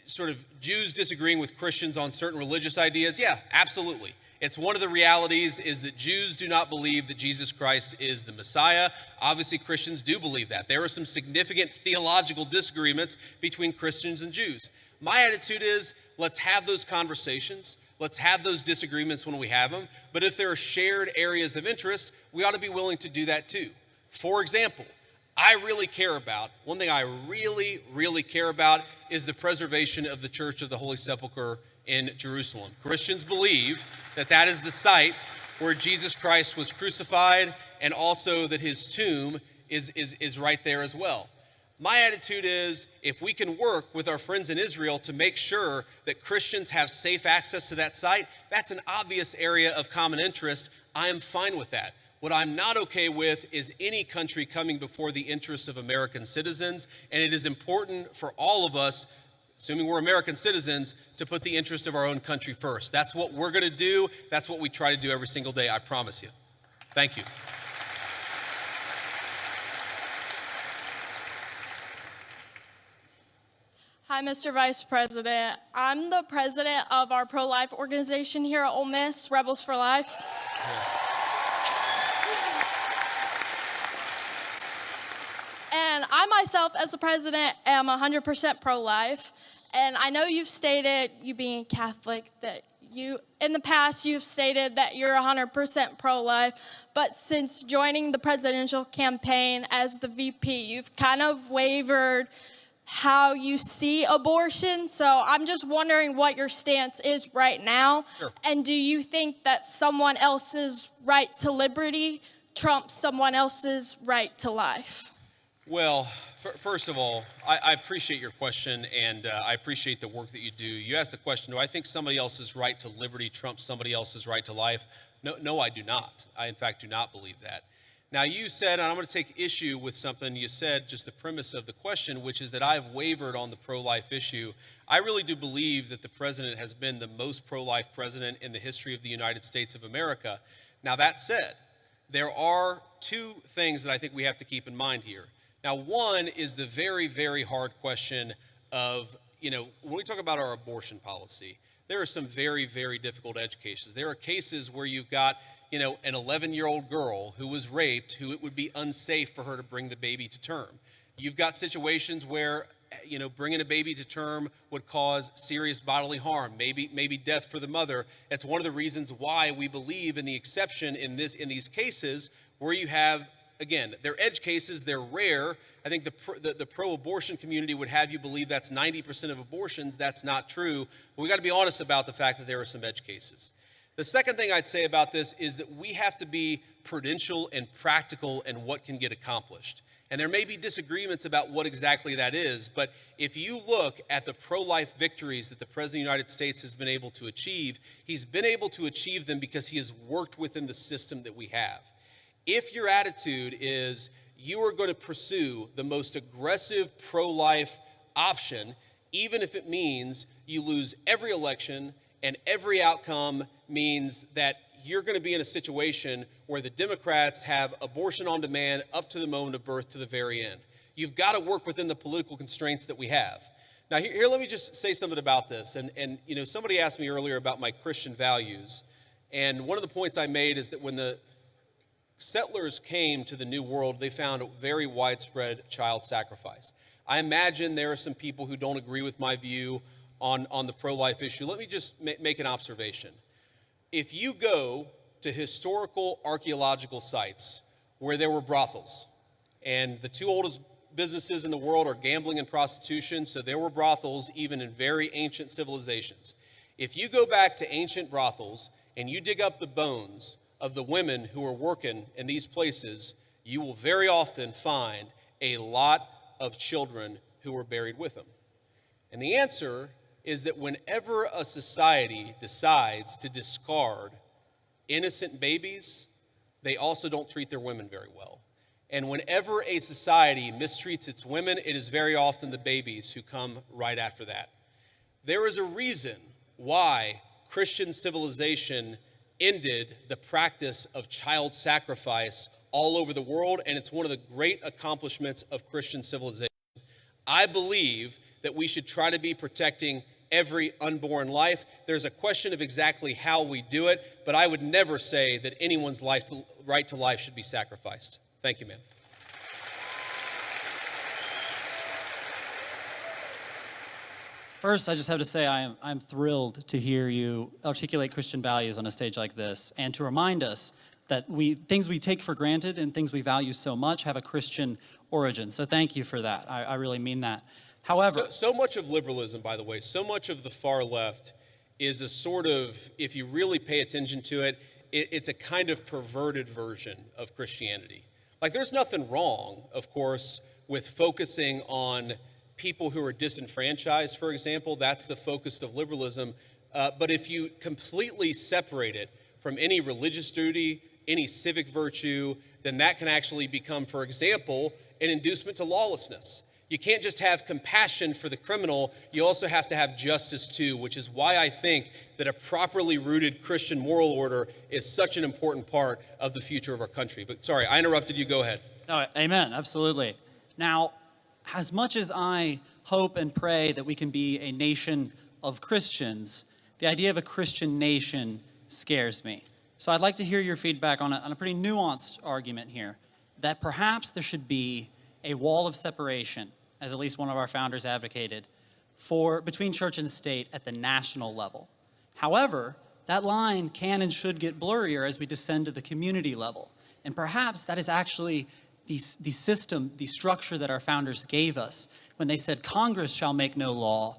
[SPEAKER 3] sort of Jews disagreeing with Christians on certain religious ideas. Yeah, absolutely. It's one of the realities is that Jews do not believe that Jesus Christ is the Messiah. Obviously, Christians do believe that. There are some significant theological disagreements between Christians and Jews. My attitude is, let's have those conversations. Let's have those disagreements when we have them. But if there are shared areas of interest, we ought to be willing to do that too. For example, one thing I really, really care about is the preservation of the Church of the Holy Sepulchre in Jerusalem. Christians believe that that is the site where Jesus Christ was crucified, and also that his tomb is right there as well. My attitude is, if we can work with our friends in Israel to make sure that Christians have safe access to that site, that's an obvious area of common interest. I am fine with that. What I'm not okay with is any country coming before the interests of American citizens, and it is important for all of us, assuming we're American citizens, to put the interest of our own country first. That's what we're going to do. That's what we try to do every single day, I promise you. Thank you.
[SPEAKER 4] Hi, Mr. Vice President. I'm the president of our pro-life organization here at Ole Miss, Rebels for Life. And I myself, as the president, am 100% pro-life. And I know you've stated, you being Catholic, that in the past, you've stated that you're 100% pro-life. But since joining the presidential campaign as the VP, you've kind of wavered how you see abortion. So I'm just wondering what your stance is right now.
[SPEAKER 3] Sure.
[SPEAKER 4] And do you think that someone else's right to liberty trumps someone else's right to life?
[SPEAKER 3] Well, first of all, I appreciate your question, and I appreciate the work that you do. You asked the question, do I think somebody else's right to liberty trumps somebody else's right to life? No, I do not. I, in fact, do not believe that. Now, you said, and I'm going to take issue with something you said, just the premise of the question, which is that I've wavered on the pro-life issue. I really do believe that the president has been the most pro-life president in the history of the United States of America. Now, that said, there are two things that I think we have to keep in mind here. Now, one is the very, very hard question of, when we talk about our abortion policy, there are some very, very difficult edge cases. There are cases where you've got, an 11-year-old girl who was raped, who it would be unsafe for her to bring the baby to term. You've got situations where, bringing a baby to term would cause serious bodily harm, maybe death for the mother. That's one of the reasons why we believe in the exception in these cases where you have, again, they're edge cases, they're rare. I think the pro-abortion community would have you believe that's 90% of abortions. That's not true. But we got to be honest about the fact that there are some edge cases. The second thing I'd say about this is that we have to be prudential and practical in what can get accomplished. And there may be disagreements about what exactly that is, but if you look at the pro-life victories that the President of the United States has been able to achieve, he's been able to achieve them because he has worked within the system that we have. If your attitude is you are going to pursue the most aggressive pro-life option, even if it means you lose every election and every outcome means that you're going to be in a situation where the Democrats have abortion on demand up to the moment of birth to the very end. You've got to work within the political constraints that we have. Now, here let me just say something about this. And somebody asked me earlier about my Christian values. And one of the points I made is that when the settlers came to the New World, they found a very widespread child sacrifice. I imagine there are some people who don't agree with my view on the pro-life issue. Let me just make an observation. If you go to historical archaeological sites where there were brothels, and the two oldest businesses in the world are gambling and prostitution, so there were brothels even in very ancient civilizations. If you go back to ancient brothels and you dig up the bones of the women who were working in these places, you will very often find a lot of children who were buried with them. And the answer is that whenever a society decides to discard innocent babies, they also don't treat their women very well. And whenever a society mistreats its women, it is very often the babies who come right after that. There is a reason why Christian civilization ended the practice of child sacrifice all over the world, and it's one of the great accomplishments of Christian civilization. I believe that we should try to be protecting every unborn life. There's a question of exactly how we do it, but I would never say that anyone's right to life should be sacrificed. Thank you, ma'am.
[SPEAKER 14] First, I just have to say I'm thrilled to hear you articulate Christian values on a stage like this and to remind us that things we take for granted and things we value so much have a Christian origin. So thank you for that. I really mean that. However,
[SPEAKER 3] so much of liberalism, by the way, so much of the far left is a sort of, if you really pay attention to it, it's a kind of perverted version of Christianity. Like, there's nothing wrong, of course, with focusing on people who are disenfranchised, for example. That's the focus of liberalism. But if you completely separate it from any religious duty, any civic virtue, then that can actually become, for example, an inducement to lawlessness. You can't just have compassion for the criminal, you also have to have justice too, which is why I think that a properly rooted Christian moral order is such an important part of the future of our country. But sorry, I interrupted you, go ahead.
[SPEAKER 14] No, amen, absolutely. Now, as much as I hope and pray that we can be a nation of Christians, the idea of a Christian nation scares me. So I'd like to hear your feedback on a pretty nuanced argument here, that perhaps there should be a wall of separation, as at least one of our founders advocated, between church and state at the national level. However, that line can and should get blurrier as we descend to the community level. And perhaps that is actually the system, the structure that our founders gave us when they said Congress shall make no law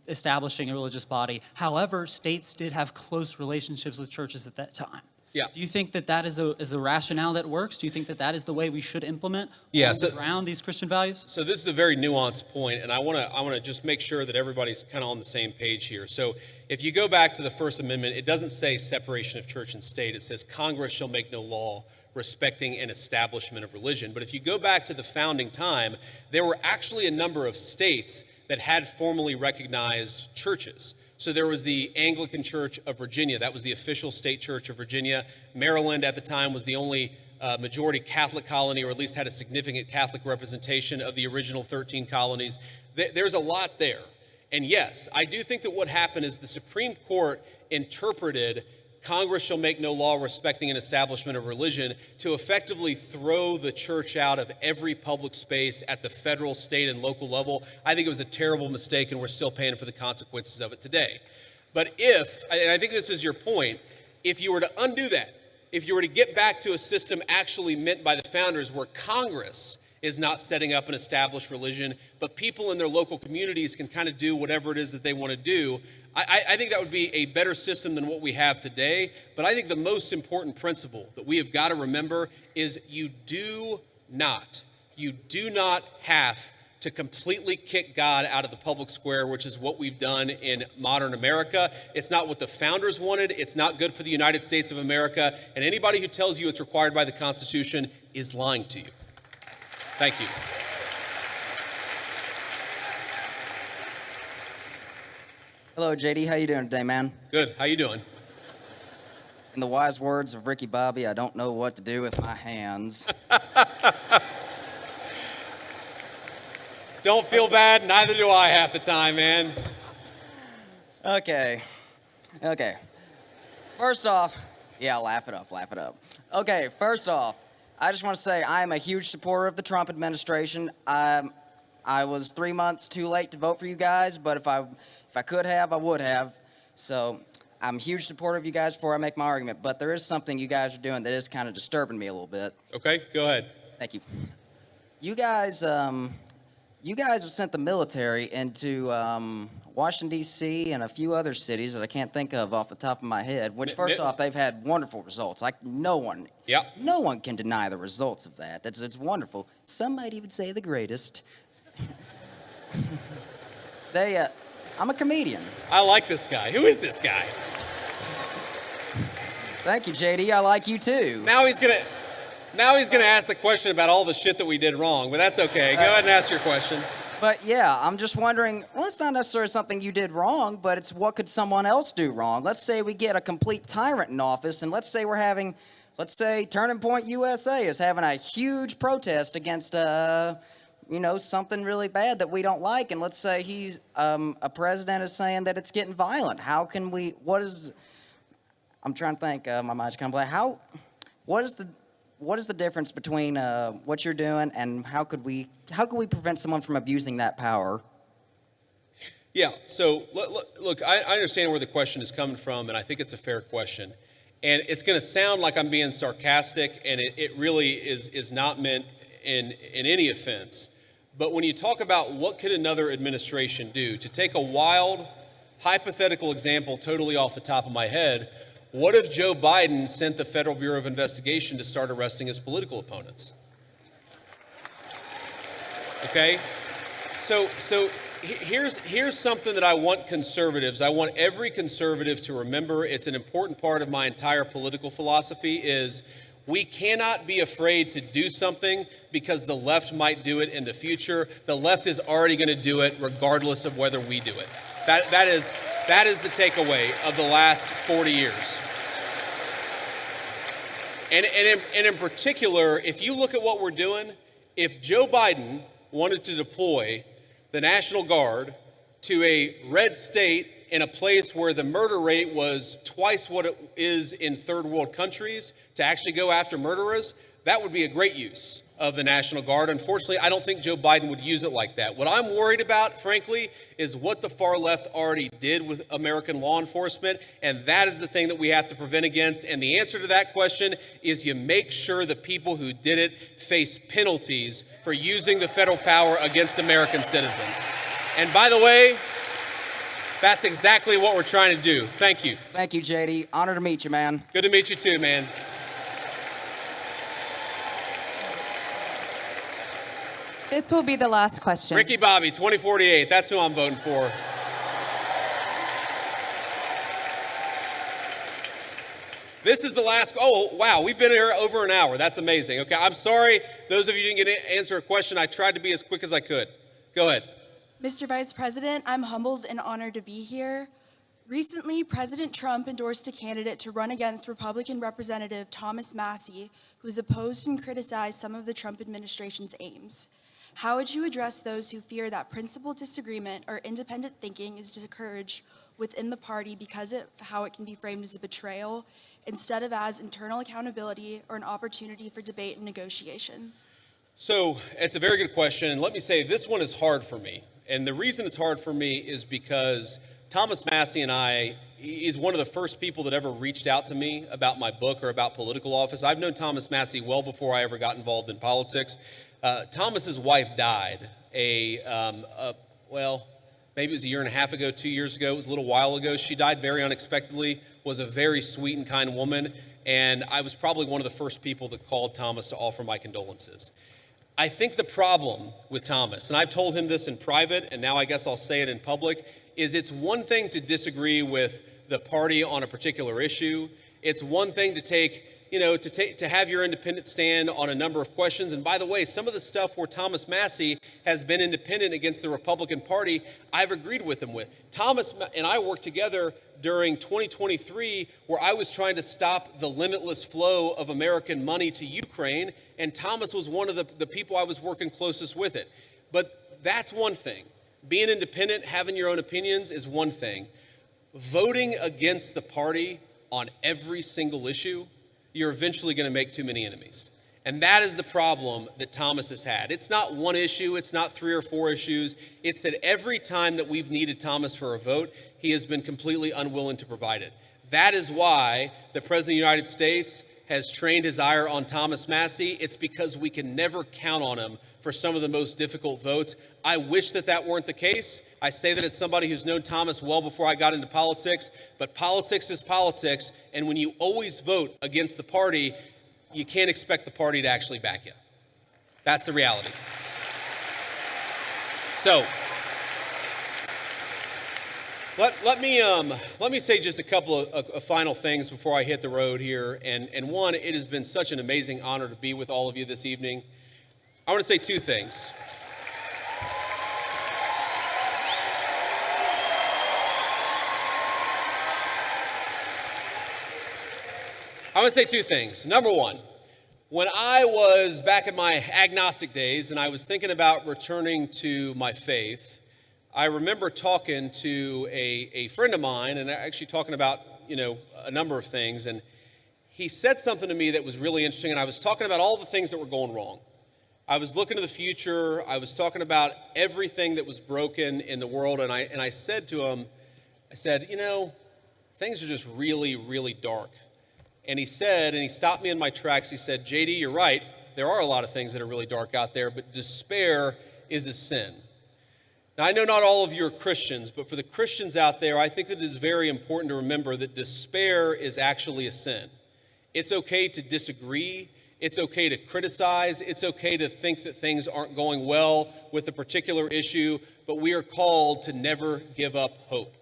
[SPEAKER 14] establishing a religious body. However, states did have close relationships with churches at that time.
[SPEAKER 3] Yeah.
[SPEAKER 14] Do you think that that is a rationale that works? Do you think that that is the way we should implement around these Christian values?
[SPEAKER 3] So this is a very nuanced point, and I want to just make sure that everybody's kind of on the same page here. So if you go back to the First Amendment, it doesn't say separation of church and state. It says Congress shall make no law respecting an establishment of religion. But if you go back to the founding time, there were actually a number of states that had formally recognized churches. So there was the Anglican Church of Virginia. That was the official state church of Virginia. Maryland at the time was the only majority Catholic colony, or at least had a significant Catholic representation of the original 13 colonies. There's a lot there. And yes, I do think that what happened is the Supreme Court interpreted Congress shall make no law respecting an establishment of religion to effectively throw the church out of every public space at the federal, state, and local level. I think it was a terrible mistake, and we're still paying for the consequences of it today. But and I think this is your point, if you were to undo that, if you were to get back to a system actually meant by the founders where Congress is not setting up an established religion, but people in their local communities can kind of do whatever it is that they want to do, I think that would be a better system than what we have today. But I think the most important principle that we have got to remember is you do not have to completely kick God out of the public square, which is what we've done in modern America. It's not what the founders wanted. It's not good for the United States of America. And anybody who tells you it's required by the Constitution is lying to you. Thank you.
[SPEAKER 15] Hello, JD. How you doing today, man?
[SPEAKER 3] Good. How you doing?
[SPEAKER 15] In the wise words of Ricky Bobby, I don't know what to do with my hands.
[SPEAKER 3] Don't feel bad. Neither do I half the time, man.
[SPEAKER 15] Okay. First off, yeah, laugh it up. Okay, first off, I just want to say I am a huge supporter of the Trump administration. I was 3 months too late to vote for you guys, but if I could have, I would have. So I'm a huge supporter of you guys before I make my argument, but there is something you guys are doing that is kind of disturbing me a little bit.
[SPEAKER 3] Okay, go ahead.
[SPEAKER 15] Thank you. You guys have sent the military into Washington, D.C. and a few other cities that I can't think of off the top of my head, which first off, they've had wonderful results. Like no one can deny the results of that. It's wonderful. Some might even say the greatest. I'm a comedian.
[SPEAKER 3] I like this guy. Who is this guy?
[SPEAKER 15] Thank you, JD. I like you too.
[SPEAKER 3] Now he's gonna ask the question about all the shit that we did wrong, but that's okay. Go ahead and ask your question.
[SPEAKER 15] But yeah, I'm just wondering, well, it's not necessarily something you did wrong, but it's what could someone else do wrong? Let's say we get a complete tyrant in office, and let's say Turning Point USA is having a huge protest against, something really bad that we don't like, and let's say he's, a president is saying that it's getting violent. How can we, I'm trying to think, my mind's kind of blank. What is the difference between what you're doing and how could we prevent someone from abusing that power?
[SPEAKER 3] Yeah, so look, I understand where the question is coming from, and I think it's a fair question. And it's going to sound like I'm being sarcastic, and it really is not meant in any offense. But when you talk about what could another administration do, to take a wild, hypothetical example totally off the top of my head, what if Joe Biden sent the Federal Bureau of Investigation to start arresting his political opponents? Okay? So here's something that I want every conservative to remember. It's an important part of my entire political philosophy is we cannot be afraid to do something because the left might do it in the future. The left is already going to do it regardless of whether we do it. That is the takeaway of the last 40 years. And in particular, if you look at what we're doing, if Joe Biden wanted to deploy the National Guard to a red state in a place where the murder rate was twice what it is in third world countries to actually go after murderers, that would be a great use of the National Guard. Unfortunately, I don't think Joe Biden would use it like that. What I'm worried about, frankly, is what the far left already did with American law enforcement, and that is the thing that we have to prevent against. And the answer to that question is you make sure the people who did it face penalties for using the federal power against American citizens. And by the way, That's exactly what we're trying to do. Thank you.
[SPEAKER 15] Thank you, JD. Honor to meet you, man.
[SPEAKER 3] Good to meet you too, man.
[SPEAKER 16] This will be the last question.
[SPEAKER 3] Ricky Bobby, 2048. That's who I'm voting for. This is the last, oh, wow, we've been here over an hour. That's amazing. Okay, I'm sorry, those of you who didn't get to answer a question. I tried to be as quick as I could. Go ahead.
[SPEAKER 17] Mr. Vice President, I'm humbled and honored to be here. Recently, President Trump endorsed a candidate to run against Republican Representative Thomas Massie, who has opposed and criticized some of the Trump administration's aims. How would you address those who fear that principled disagreement or independent thinking is discouraged within the party because of how it can be framed as a betrayal, instead of as internal accountability or an opportunity for debate and negotiation?
[SPEAKER 3] So it's a very good question. And let me say, this one is hard for me. And the reason it's hard for me is because Thomas Massie and I, he's one of the first people that ever reached out to me about my book or about political office. I've known Thomas Massie well before I ever got involved in politics. Thomas's wife died well, maybe it was a year and a half ago, 2 years ago. It was a little while ago. She died very unexpectedly, was a very sweet and kind woman. And I was probably one of the first people that called Thomas to offer my condolences. I think the problem with Thomas, and I've told him this in private, and now I guess I'll say it in public, is it's one thing to disagree with the party on a particular issue. It's one thing to to have your independent stand on a number of questions. And by the way, some of the stuff where Thomas Massie has been independent against the Republican Party, I've agreed with him with. Thomas and I worked together during 2023, where I was trying to stop the limitless flow of American money to Ukraine, and Thomas was one of the people I was working closest with it. But that's one thing. Being independent, having your own opinions is one thing. Voting against the party on every single issue, you're eventually going to make too many enemies. And that is the problem that Thomas has had. It's not one issue, it's not 3 or 4 issues. It's that every time that we've needed Thomas for a vote, he has been completely unwilling to provide it. That is why the President of the United States has trained his ire on Thomas Massie. It's because we can never count on him for some of the most difficult votes. I wish that weren't the case. I say that as somebody who's known Thomas well before I got into politics, but politics is politics, and when you always vote against the party, you can't expect the party to actually back you. That's the reality. So, let me say just a couple of final things before I hit the road here. And one, it has been such an amazing honor to be with all of you this evening. I want to say 2 things. I want to say 2 things. Number one, when I was back in my agnostic days and I was thinking about returning to my faith, I remember talking to a friend of mine and actually talking about, a number of things. And he said something to me that was really interesting. And I was talking about all the things that were going wrong. I was looking to the future. I was talking about everything that was broken in the world. And I said to him, things are just really, really dark. And he stopped me in my tracks. He said, JD, you're right. There are a lot of things that are really dark out there, but despair is a sin. Now, I know not all of you are Christians, but for the Christians out there, I think that it is very important to remember that despair is actually a sin. It's okay to disagree. It's okay to criticize. It's okay to think that things aren't going well with a particular issue, but we are called to never give up hope.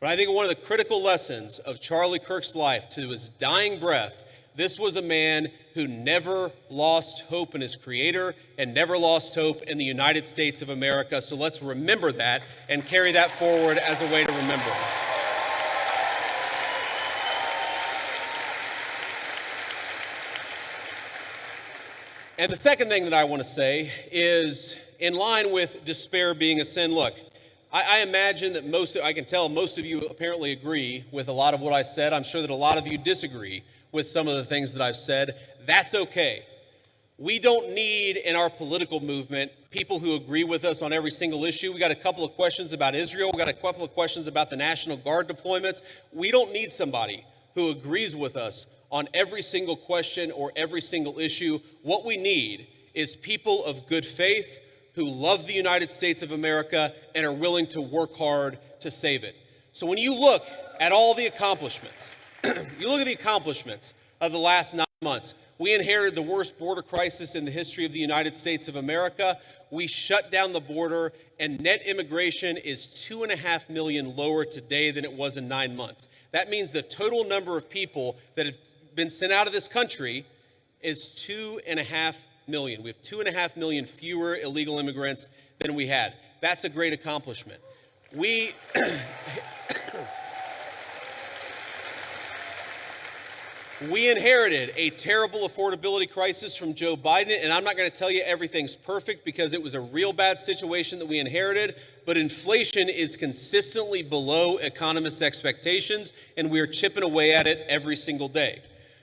[SPEAKER 3] But I think one of the critical lessons of Charlie Kirk's life to his dying breath, this was a man who never lost hope in his Creator and never lost hope in the United States of America. So let's remember that and carry that forward as a way to remember. And the second thing that I want to say is, in line with despair being a sin, look, I imagine that I can tell most of you apparently agree with a lot of what I said. I'm sure that a lot of you disagree with some of the things that I've said. That's okay. We don't need in our political movement people who agree with us on every single issue. We got a couple of questions about Israel. We got a couple of questions about the National Guard deployments. We don't need somebody who agrees with us on every single question or every single issue. What we need is people of good faith who love the United States of America and are willing to work hard to save it. So when you look at all the accomplishments, you look at the accomplishments of the last 9 months. We inherited the worst border crisis in the history of the United States of America. We shut down the border, and net immigration is 2.5 million lower today than it was in 9 months. That means the total number of people that have been sent out of this country is 2.5 million. We have 2.5 million fewer illegal immigrants than we had. That's a great accomplishment. We inherited a terrible affordability crisis from Joe Biden, and I'm not going to tell you everything's perfect because it was a real bad situation that we inherited, but inflation is consistently below economists' expectations, and we are chipping away at it every single day.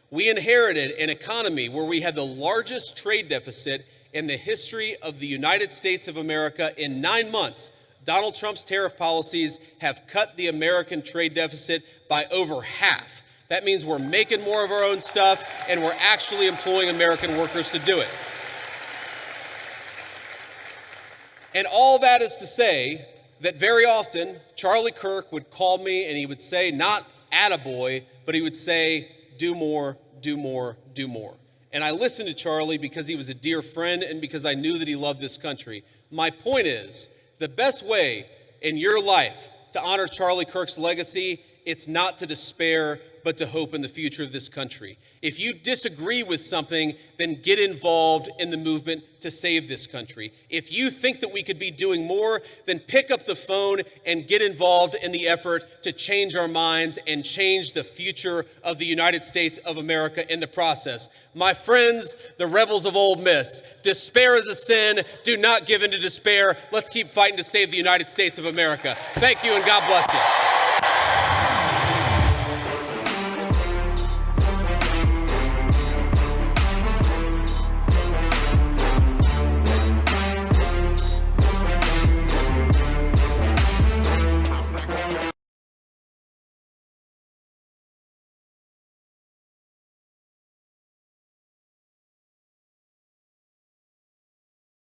[SPEAKER 3] We inherited an economy where we had the largest trade deficit in the history of the United States of America. In 9 months, Donald Trump's tariff policies have cut the American trade deficit by over half. That means we're making more of our own stuff, and we're actually employing American workers to do it. And all that is to say that very often, Charlie Kirk would call me and he would say, not attaboy, but he would say, do more, do more, do more. And I listened to Charlie because he was a dear friend and because I knew that he loved this country. My point is, the best way in your life to honor Charlie Kirk's legacy, it's not to despair, but to hope in the future of this country. If you disagree with something, then get involved in the movement to save this country. If you think that we could be doing more, then pick up the phone and get involved in the effort to change our minds and change the future of the United States of America in the process. My friends, the rebels of Ole Miss, despair is a sin. Do not give in to despair. Let's keep fighting to save the United States of America. Thank you, and God bless you.